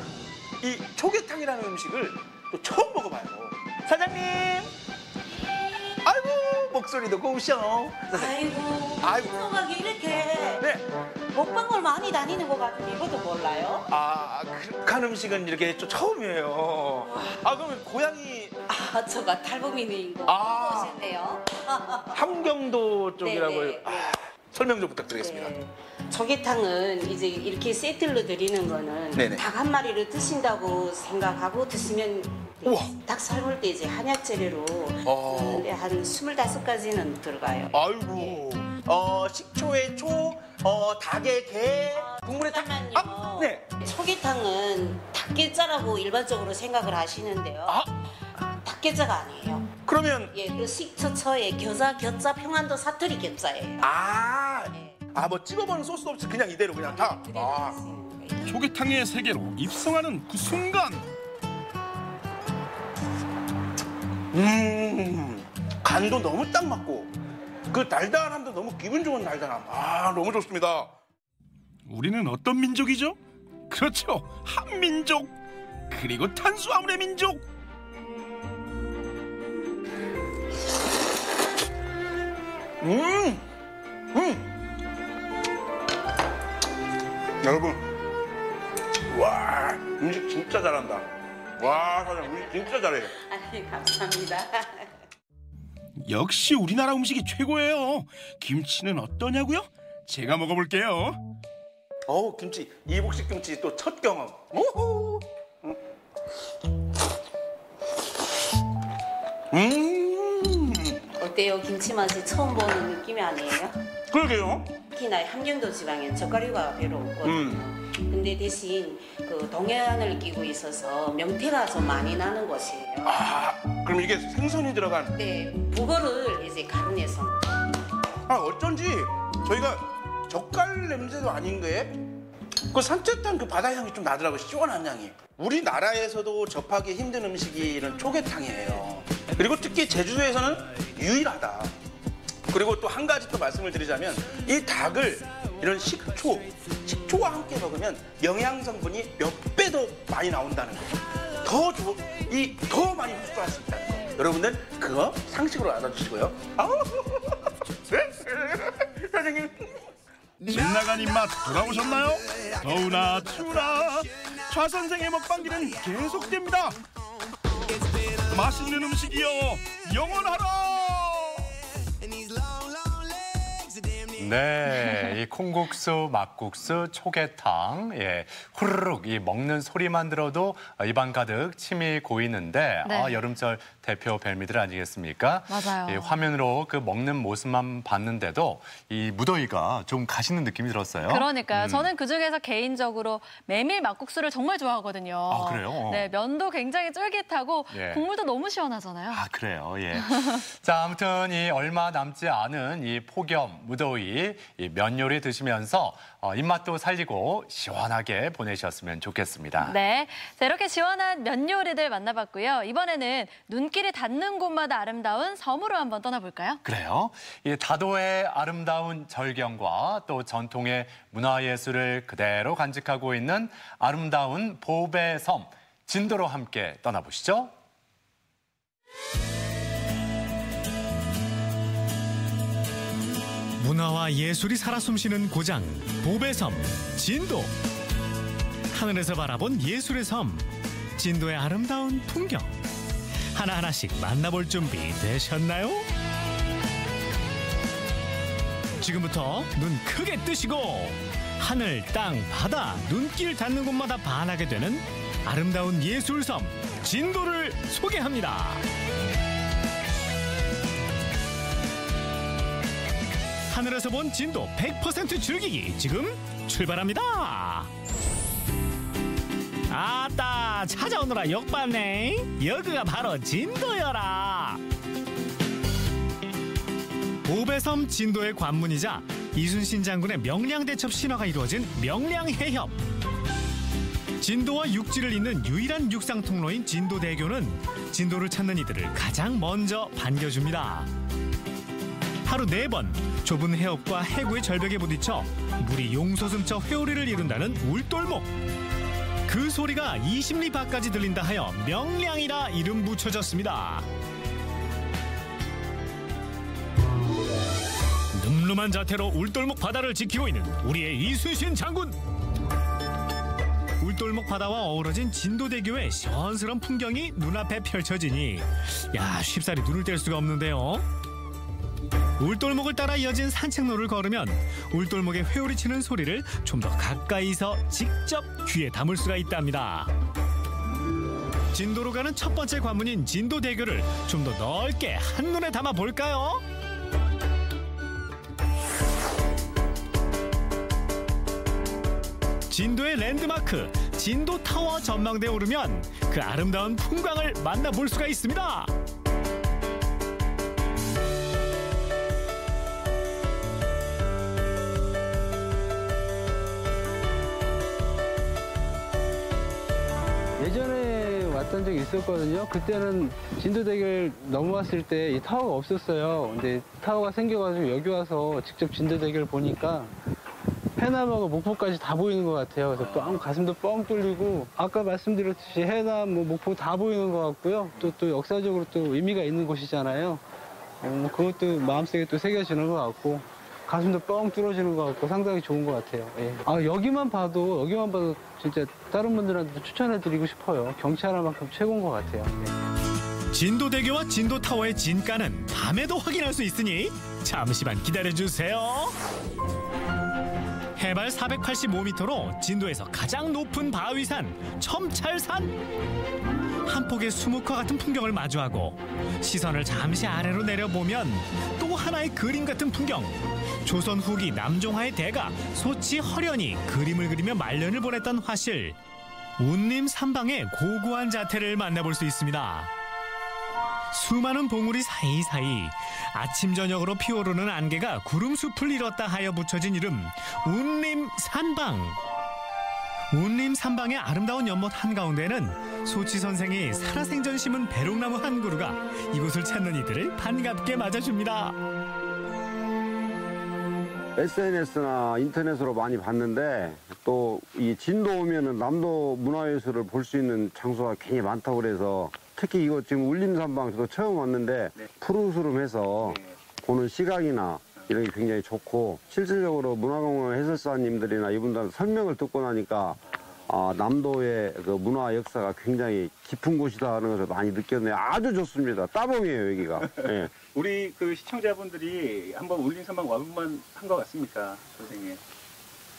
이 조개탕이라는 음식을 또 처음 먹어봐요. 사장님, 아이고 목소리도 고우셔. 아이고 소각이 이렇게 먹방을 많이 다니는 것 같은데 이것도 몰라요? 극한 음식은 이렇게 좀 처음이에요. 그러면 고향이 저가 탈북민이고 오셨네요. 함경도 쪽이라고요. 네네. 설명 좀 부탁드리겠습니다. 조개탕은 이제 이렇게 세트로 드리는 거는 네네. 닭 한 마리를 드신다고 생각하고 드시면 닭 삶을 때 이제 한약 재료로 드는데 한 25가지는 들어가요. 아이고. 식초에 초, 닭에 게, 국물에 닭. 네. 초계탕은 닭게자라고 일반적으로 생각을 하시는데요. 닭게자가 아니에요. 그러면 그 식초처에 겨자, 평안도, 사투리 겨자예요. 뭐 찍어보는 소스 없이 그냥 이대로 그냥 다. 조개탕의 세계로 입성하는 그 순간. 간도 너무 딱 맞고 그 달달함도 너무 기분 좋은 달달함. 너무 좋습니다. 우리는 어떤 민족이죠? 그렇죠, 한민족. 그리고 탄수화물의 민족. 여러분, 와 음식 진짜 잘한다. 와 사장님 음식 진짜 잘해요. 감사합니다. 역시 우리나라 음식이 최고예요. 김치는 어떠냐고요? 제가 먹어볼게요. 김치, 이북식 김치 또 첫 경험. 오호. 어때요? 김치 맛이 처음 보는 느낌이 아니에요? 그러게요. 특히나 함경도 지방엔 젓가루가 별로 없거든요. 근데 대신 그 동해안을 끼고 있어서 명태가 좀 많이 나는 곳이에요. 그럼 이게 생선이 들어간? 네, 북어를 이제 가루내서. 어쩐지 저희가 젓갈 냄새도 아닌 게 그 산뜻한 그 바다 향이 좀 나더라고요. 시원한 향이. 우리나라에서도 접하기 힘든 음식이 이런 조개탕이에요. 그리고 특히 제주도에서는 유일하다. 그리고 또 한 가지 또 말씀을 드리자면 이 닭을 이런 식초와 함께 먹으면 영양 성분이 몇 배 더 많이 나온다는 거예요. 더 많이 흡수할 수 있다는 거. 여러분들 그거 상식으로 알아주시고요. 사장님. 신나간 입맛 돌아오셨나요? 더우나 추우나 좌 선생의 먹방기는 계속됩니다. 맛있는 음식이요 영원하라. 네, 이 콩국수, 막국수, 초계탕, 후루룩 이 먹는 소리만 들어도 입안 가득 침이 고이는데 여름철 대표 별미들 아니겠습니까? 맞아요. 이 화면으로 그 먹는 모습만 봤는데도 이 무더위가 좀 가시는 느낌이 들었어요. 그러니까요. 저는 그중에서 개인적으로 메밀 막국수를 정말 좋아하거든요. 그래요? 네, 면도 굉장히 쫄깃하고 국물도 너무 시원하잖아요. 그래요. 자, 아무튼 이 얼마 남지 않은 이 폭염, 무더위 이 면 요리 드시면서 입맛도 살리고 시원하게 보내셨으면 좋겠습니다. 네, 자, 이렇게 시원한 면 요리들 만나봤고요. 이번에는 눈길이 닿는 곳마다 아름다운 섬으로 한번 떠나볼까요? 그래요. 이 다도의 아름다운 절경과 또 전통의 문화예술을 그대로 간직하고 있는 아름다운 보배 섬 진도로 함께 떠나보시죠. 문화와 예술이 살아 숨쉬는 고장 보배섬 진도. 하늘에서 바라본 예술의 섬 진도의 아름다운 풍경 하나하나씩 만나볼 준비 되셨나요? 지금부터 눈 크게 뜨시고 하늘, 땅, 바다, 눈길 닿는 곳마다 반하게 되는 아름다운 예술섬 진도를 소개합니다. 하늘에서 본 진도 100% 즐기기 지금 출발합니다. 아따 찾아오느라 욕봤네. 여기가 바로 진도여라. 보배섬 진도의 관문이자 이순신 장군의 명량대첩 신화가 이루어진 명량해협. 진도와 육지를 잇는 유일한 육상 통로인 진도대교는 진도를 찾는 이들을 가장 먼저 반겨줍니다. 하루 4번 좁은 해협과 해구의 절벽에 부딪혀 물이 용솟음쳐 회오리를 이룬다는 울돌목. 그 소리가 20리 밖까지 들린다 하여 명량이라 이름 붙여졌습니다. 늠름한 자태로 울돌목 바다를 지키고 있는 우리의 이순신 장군. 울돌목 바다와 어우러진 진도대교의 시원스러운 풍경이 눈앞에 펼쳐지니 쉽사리 눈을 뗄 수가 없는데요. 울돌목을 따라 이어진 산책로를 걸으면 울돌목의 회오리치는 소리를 좀 더 가까이서 직접 귀에 담을 수가 있답니다. 진도로 가는 첫 번째 관문인 진도대교를 좀 더 넓게 한눈에 담아 볼까요? 진도의 랜드마크 진도타워 전망대에 오르면 그 아름다운 풍광을 만나볼 수가 있습니다. 예전에 왔던 적이 있었거든요. 그때는 진도대교를 넘어왔을 때 이 타워가 없었어요. 근데 타워가 생겨가지고 여기 와서 직접 진도대교를 보니까 해남하고 목포까지 다 보이는 것 같아요. 그래서 가슴도 뻥 뚫리고 아까 말씀드렸듯이 해남, 목포 다 보이는 것 같고요. 또 역사적으로 또 의미가 있는 곳이잖아요. 그것도 마음속에 또 새겨지는 것 같고 가슴도 뻥 뚫어지는 것 같고 상당히 좋은 것 같아요. 예. 여기만 봐도 진짜 다른 분들한테도 추천해드리고 싶어요. 경치 하나만큼 최고인 것 같아요. 예. 진도대교와 진도타워의 진가는 밤에도 확인할 수 있으니 잠시만 기다려주세요. 해발 485m로 진도에서 가장 높은 바위산 첨찰산. 한 폭의 수묵화 같은 풍경을 마주하고 시선을 잠시 아래로 내려보면 또 하나의 그림 같은 풍경. 조선 후기 남종하의 대가 소치 허련이 그림을 그리며 말년을 보냈던 화실. 운림 삼방의 고고한 자태를 만나볼 수 있습니다. 수많은 봉우리 사이사이 아침 저녁으로 피어오르는 안개가 구름숲을 이뤘다 하여 붙여진 이름 운림산방. 운림산방의 아름다운 연못 한가운데는 소치 선생이 살아생전 심은 배롱나무 한 그루가 이곳을 찾는 이들을 반갑게 맞아줍니다. SNS나 인터넷으로 많이 봤는데 또 이 진도 오면은 남도 문화예술을 볼 수 있는 장소가 굉장히 많다고 그래서 특히 이거 지금 울림산방 저도 처음 왔는데 푸르스름해서 보는 시각이나 이런 게 굉장히 좋고 실질적으로 문화공원 해설사님들이나 이분들 설명을 듣고 나니까 남도의 그 문화 역사가 굉장히 깊은 곳이다 하는 것을 많이 느꼈네요. 아주 좋습니다. 따봉이에요 여기가. 네. 우리 그 시청자분들이 한번 울림산방 와볼만 한 것 같습니까, 선생님?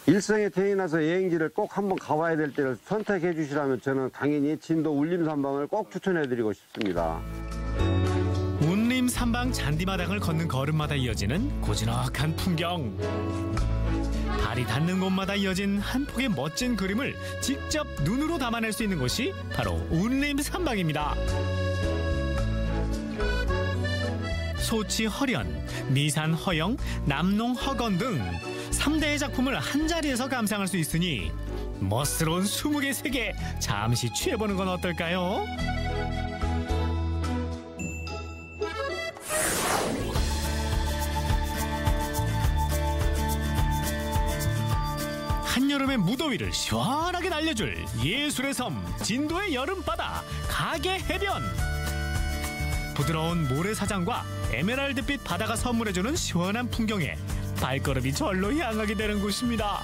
일생에 태어나서 여행지를 꼭 한번 가봐야 될 때를 선택해 주시라면 저는 당연히 진도 울림산방을 꼭 추천해 드리고 싶습니다. 운림산방 잔디마당을 걷는 걸음마다 이어지는 고즈넉한 풍경. 발이 닿는 곳마다 이어진 한 폭의 멋진 그림을 직접 눈으로 담아낼 수 있는 곳이 바로 운림산방입니다. 소치 허련, 미산 허영, 남농 허건 등 3대의 작품을 한자리에서 감상할 수 있으니 멋스러운 수묵의 세계 잠시 취해보는 건 어떨까요? 한여름의 무더위를 시원하게 날려줄 예술의 섬 진도의 여름바다 가계해변. 부드러운 모래사장과 에메랄드빛 바다가 선물해주는 시원한 풍경에 발걸음이 절로 향하게 되는 곳입니다.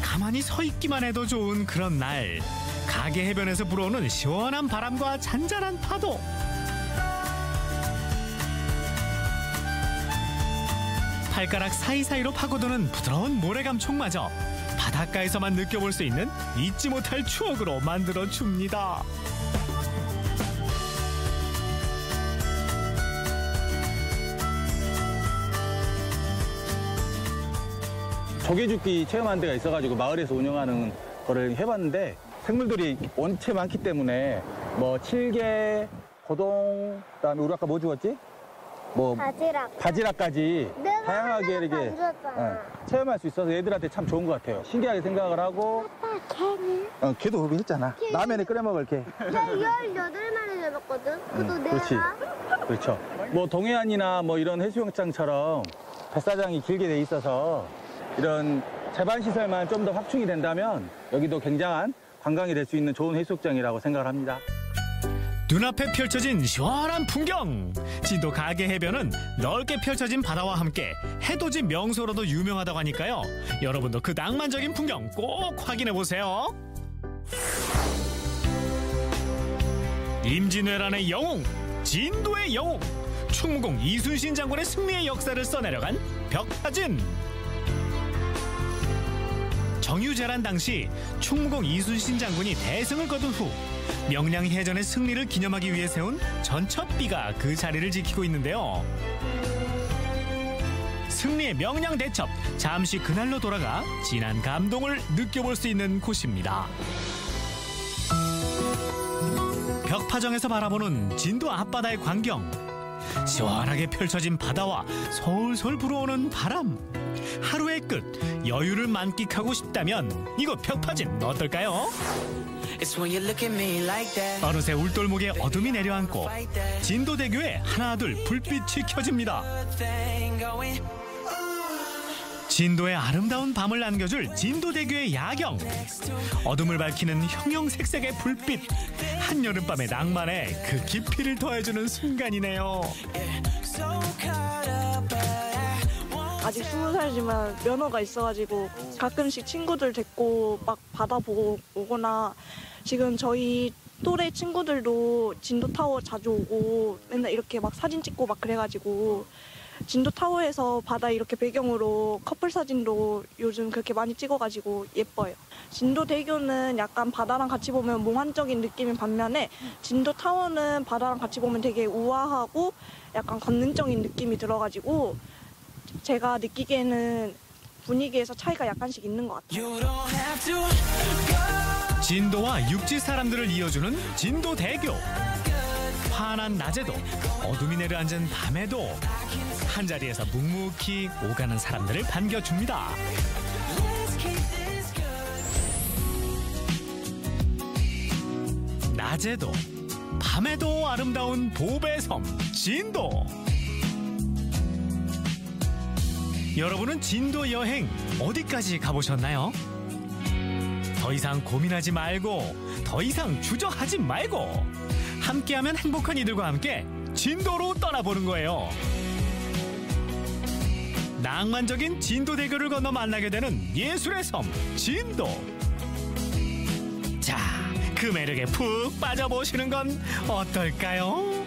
가만히 서 있기만 해도 좋은 그런 날, 가계해변에서 불어오는 시원한 바람과 잔잔한 파도. 발가락 사이사이로 파고드는 부드러운 모래감촉마저 바닷가에서만 느껴볼 수 있는 잊지 못할 추억으로 만들어줍니다. 조개죽기 체험하는 데가 있어가지고 마을에서 운영하는 거를 해봤는데 생물들이 원체 많기 때문에 뭐 칠개, 고동, 그다음에 우리 아까 뭐 주었지? 뭐 바지락까지 다양하게 이렇게 체험할 수 있어서 애들한테 참 좋은 것 같아요. 신기하게 생각을 하고. 걔는? 걔도 그렇게 했잖아. 라면에 끓여 먹을 개. 나 18마리 잡았거든. 그도 내가. 그렇지. 그렇죠. 뭐 동해안이나 뭐 이런 해수욕장처럼 뱃사장이 길게 돼 있어서 이런 제반 시설만 좀 더 확충이 된다면 여기도 굉장한 관광이 될 수 있는 좋은 해수욕장이라고 생각을 합니다. 눈앞에 펼쳐진 시원한 풍경. 진도 가계 해변은 넓게 펼쳐진 바다와 함께 해돋이 명소로도 유명하다고 하니까요. 여러분도 그 낭만적인 풍경 꼭 확인해보세요. 임진왜란의 영웅, 진도의 영웅, 충무공 이순신 장군의 승리의 역사를 써내려간 벽파진. 정유재란 당시 충무공 이순신 장군이 대승을 거둔 후 명량해전의 승리를 기념하기 위해 세운 전첩비가 그 자리를 지키고 있는데요. 승리의 명량대첩, 잠시 그날로 돌아가 진한 감동을 느껴볼 수 있는 곳입니다. 벽파정에서 바라보는 진도 앞바다의 광경, 시원하게 펼쳐진 바다와 솔솔 불어오는 바람, 하루의 끝 여유를 만끽하고 싶다면 이곳 벽파진 어떨까요? 어느새 울돌목에 어둠이 내려앉고 진도대교에 하나둘 불빛이 켜집니다. 진도의 아름다운 밤을 안겨줄 진도대교의 야경, 어둠을 밝히는 형형색색의 불빛, 한여름밤의 낭만에 그 깊이를 더해주는 순간이네요. 아직 20살이지만 면허가 있어가지고 가끔씩 친구들 데리고 막 바다 보고 오거나, 지금 저희 또래 친구들도 진도타워 자주 오고 맨날 이렇게 막 사진 찍고 막 그래가지고 진도타워에서 바다 이렇게 배경으로 커플 사진도 요즘 그렇게 많이 찍어가지고 예뻐요. 진도대교는 약간 바다랑 같이 보면 몽환적인 느낌인 반면에 진도타워는 바다랑 같이 보면 되게 우아하고 약간 건능적인 느낌이 들어가지고 제가 느끼기에는 분위기에서 차이가 약간씩 있는 것 같아요. 진도와 육지 사람들을 이어주는 진도대교. 환한 낮에도 어둠이 내려앉은 밤에도 한자리에서 묵묵히 오가는 사람들을 반겨줍니다. 낮에도 밤에도 아름다운 보배섬 진도. 여러분은 진도 여행 어디까지 가보셨나요? 더 이상 고민하지 말고, 더 이상 주저하지 말고, 함께하면 행복한 이들과 함께 진도로 떠나보는 거예요. 낭만적인 진도대교를 건너 만나게 되는 예술의 섬 진도. 자, 그 매력에 푹 빠져보시는 건 어떨까요?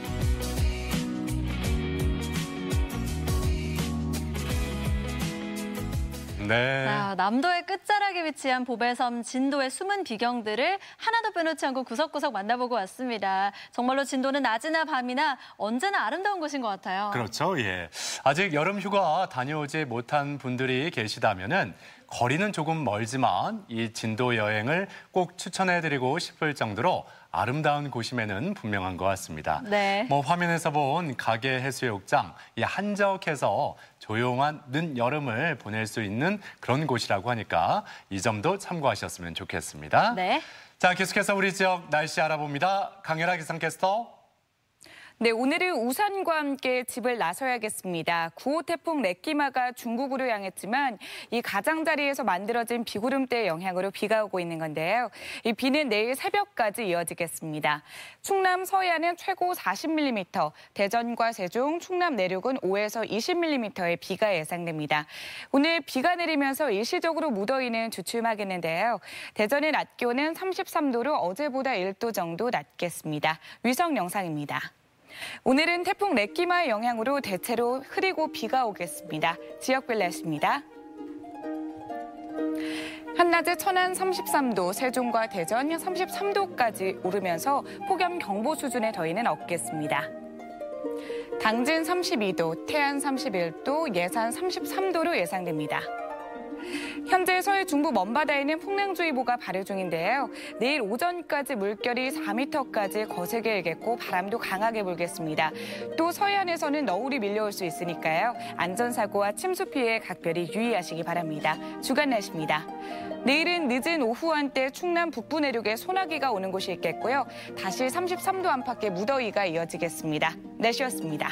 네. 자, 남도의 끝자락에 위치한 보배섬 진도의 숨은 비경들을 하나도 빼놓지 않고 구석구석 만나보고 왔습니다. 정말로 진도는 낮이나 밤이나 언제나 아름다운 곳인 것 같아요. 그렇죠. 예. 아직 여름 휴가 다녀오지 못한 분들이 계시다면은 거리는 조금 멀지만 이 진도 여행을 꼭 추천해드리고 싶을 정도로 아름다운 곳임에는 분명한 것 같습니다. 네. 뭐 화면에서 본 가계 해수욕장, 이 한적해서 조용한 늦여름을 보낼 수 있는 그런 곳이라고 하니까 이 점도 참고하셨으면 좋겠습니다. 네. 자, 계속해서 우리 지역 날씨 알아봅니다. 강혜라 기상캐스터. 네, 오늘은 우산과 함께 집을 나서야겠습니다. 9호 태풍 렉기마가 중국으로 향했지만 이 가장자리에서 만들어진 비구름대의 영향으로 비가 오고 있는 건데요. 이 비는 내일 새벽까지 이어지겠습니다. 충남 서해안은 최고 40mm, 대전과 세종, 충남 내륙은 5에서 20mm의 비가 예상됩니다. 오늘 비가 내리면서 일시적으로 무더위는 주춤하겠는데요. 대전의 낮 기온은 33도로 어제보다 1도 정도 낮겠습니다. 위성 영상입니다. 오늘은 태풍 렉기마의 영향으로 대체로 흐리고 비가 오겠습니다. 지역별 날씨입니다. 한낮에 천안 33도, 세종과 대전 33도까지 오르면서 폭염경보 수준의 더위는 없겠습니다. 당진 32도, 태안 31도, 예산 33도로 예상됩니다. 현재 서해 중부 먼바다에는 풍랑주의보가 발효 중인데요. 내일 오전까지 물결이 4m까지 거세게 일겠고 바람도 강하게 불겠습니다. 또 서해안에서는 너울이 밀려올 수 있으니까요. 안전사고와 침수 피해에 각별히 유의하시기 바랍니다. 주간 날씨입니다. 내일은 늦은 오후 한때 충남 북부 내륙에 소나기가 오는 곳이 있겠고요. 다시 33도 안팎의 무더위가 이어지겠습니다. 날씨였습니다.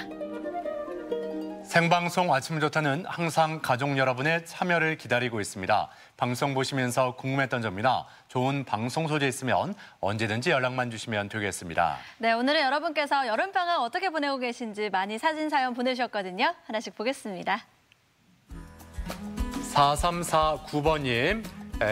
생방송 아침 좋다는 항상 가족 여러분의 참여를 기다리고 있습니다. 방송 보시면서 궁금했던 점이나 좋은 방송 소재 있으면 언제든지 연락만 주시면 되겠습니다. 네, 오늘은 여러분께서 여름방학 어떻게 보내고 계신지 많이 사진 사연 보내주셨거든요. 하나씩 보겠습니다. 4349번님,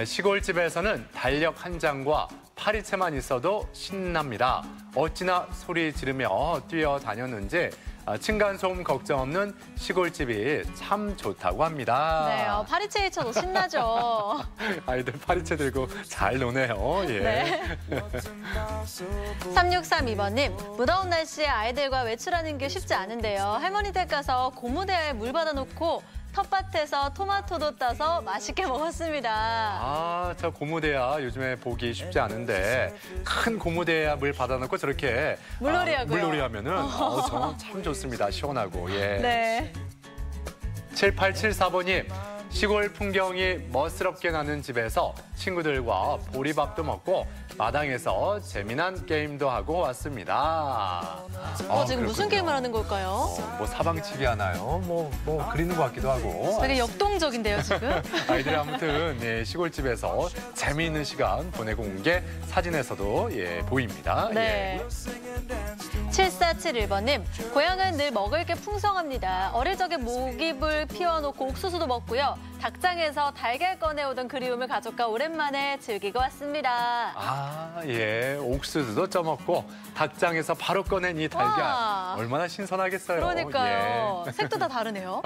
시골집에서는 달력 한 장과 파리채만 있어도 신납니다. 어찌나 소리 지르며 뛰어다녔는지 층간소음 걱정 없는 시골집이 참 좋다고 합니다. 네, 파리채 쳐도 신나죠. 아이들 파리채 들고 잘 노네요. 예. 네. 3632번님, 무더운 날씨에 아이들과 외출하는 게 쉽지 않은데요. 할머니 댁 가서 고무대야에 물 받아놓고 텃밭에서 토마토도 따서 맛있게 먹었습니다. 아, 저 고무대야 요즘에 보기 쉽지 않은데 큰 고무대야 물 받아놓고 저렇게 물놀이하고요. 물놀이 하면은 저는 참 좋습니다. 시원하고. 예. 네. 7874번님, 시골 풍경이 멋스럽게 나는 집에서 친구들과 보리밥도 먹고 마당에서 재미난 게임도 하고 왔습니다. 지금 무슨 게임을 하는 걸까요? 뭐 사방치기 하나요? 뭐 그리는 것 같기도 하고. 되게 역동적인데요, 지금? 아이들이 아무튼 예, 시골집에서 재미있는 시간 보내고 온 게 사진에서도 보입니다. 네. 예. 7471번님, 고향은 늘 먹을 게 풍성합니다. 어릴 적에 모기불 피워놓고 옥수수도 먹고요. 닭장에서 달걀 꺼내오던 그리움을 가족과 오랜만에 즐기고 왔습니다. 아, 예. 옥수수도 쪄먹고 닭장에서 바로 꺼낸 이 달걀. 와. 얼마나 신선하겠어요. 그러니까요. 예. 색도 다 다르네요.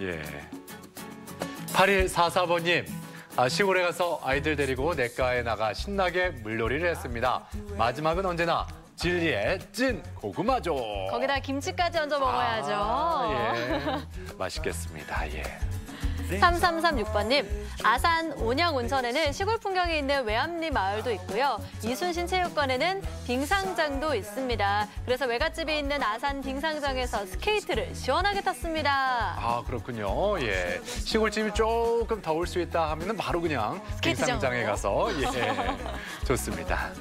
예. 8144번님. 시골에 가서 아이들 데리고 냇가에 나가 신나게 물놀이를 했습니다. 마지막은 언제나 진리의 찐 고구마죠. 거기다 김치까지 얹어 먹어야죠. 예. 맛있겠습니다. 예. 3336번님, 아산 온양 온천에는 시골 풍경이 있는 외암리 마을도 있고요. 이순신 체육관에는 빙상장도 있습니다. 그래서 외갓집이 있는 아산 빙상장에서 스케이트를 시원하게 탔습니다. 아, 그렇군요. 예. 시골집이 조금 더울 수 있다 하면은 바로 그냥 빙상장에 가서 좋습니다.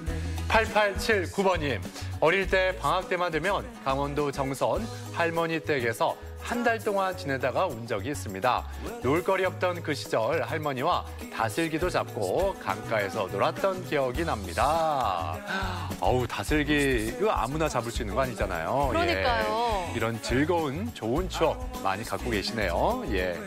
8879번님, 어릴 때 방학 때만 되면 강원도 정선 할머니 댁에서 한 달 동안 지내다가 온 적이 있습니다. 놀거리 없던 그 시절 할머니와 다슬기도 잡고 강가에서 놀았던 기억이 납니다. 어우, 다슬기 이거 아무나 잡을 수 있는 거 아니잖아요. 그러니까요. 예. 이런 즐거운 좋은 추억 많이 갖고 계시네요. 예.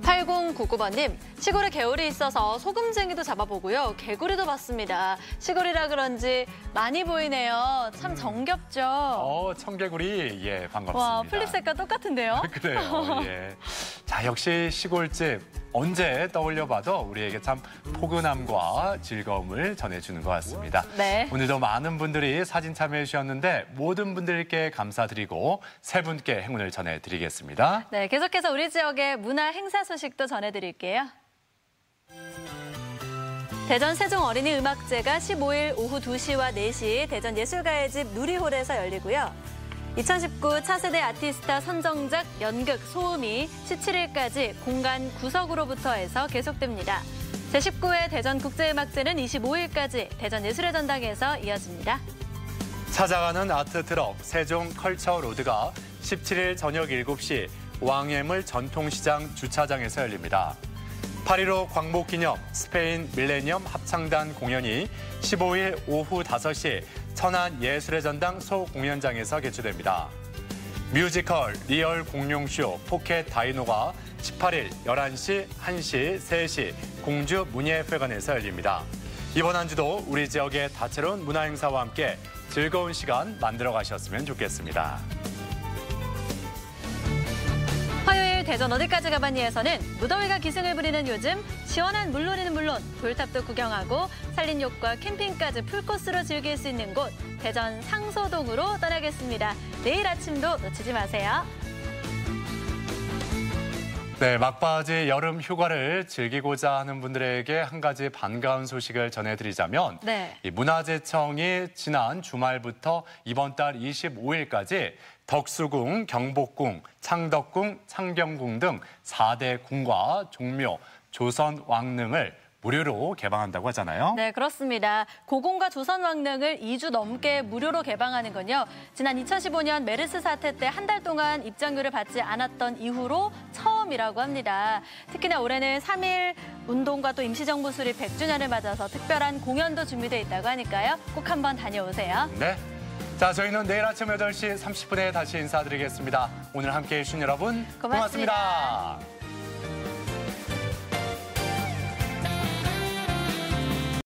8099번님, 시골에 개울이 있어서 소금쟁이도 잡아보고요. 개구리도 봤습니다. 시골이라 그런지 많이 보이네요. 참 정겹죠? 청개구리, 예, 반갑습니다. 와, 플립 색깔 똑같은데요? 그래요, 예. 자, 역시 시골집 언제 떠올려봐도 우리에게 참 포근함과 즐거움을 전해주는 것 같습니다. 네. 오늘도 많은 분들이 사진 참여해 주셨는데 모든 분들께 감사드리고 세 분께 행운을 전해드리겠습니다. 네, 계속해서 우리 지역의 문화 행사 소식도 전해드릴게요. 대전 세종어린이음악제가 15일 오후 2시와 4시 대전 예술가의 집 누리홀에서 열리고요. 2019 차세대 아티스타 선정작 연극 소음이 17일까지 공간 구석으로부터 해서 계속됩니다. 제19회 대전국제음악제는 25일까지 대전예술의 전당에서 이어집니다. 찾아가는 아트 트럭 세종 컬처 로드가 17일 저녁 7시 왕예물 전통시장 주차장에서 열립니다. 8.15 광복기념 스페인 밀레니엄 합창단 공연이 15일 오후 5시 천안 예술의 전당 소공연장에서 개최됩니다. 뮤지컬 리얼 공룡쇼 포켓 다이노가 18일 11시, 1시, 3시 공주 문예회관에서 열립니다. 이번 한 주도 우리 지역의 다채로운 문화행사와 함께 즐거운 시간 만들어 가셨으면 좋겠습니다. 화요일 대전 어디까지 가봤니에서는 무더위가 기승을 부리는 요즘 시원한 물놀이는 물론 돌탑도 구경하고 산림욕과 캠핑까지 풀코스로 즐길 수 있는 곳 대전 상소동으로 떠나겠습니다. 내일 아침도 놓치지 마세요. 네, 막바지 여름 휴가를 즐기고자 하는 분들에게 한 가지 반가운 소식을 전해드리자면 이 문화재청이 지난 주말부터 이번 달 25일까지 덕수궁, 경복궁, 창덕궁, 창경궁 등 4대 궁과 종묘, 조선 왕릉을 무료로 개방한다고 하잖아요. 네, 그렇습니다. 고공과 조선왕릉을 2주 넘게 무료로 개방하는 건요. 지난 2015년 메르스 사태 때 한 달 동안 입장료를 받지 않았던 이후로 처음이라고 합니다. 특히나 올해는 3.1 운동과 또 임시정부 수립 100주년을 맞아서 특별한 공연도 준비되어 있다고 하니까요. 꼭 한번 다녀오세요. 네. 자, 저희는 내일 아침 8시 30분에 다시 인사드리겠습니다. 오늘 함께해 주신 여러분 고맙습니다.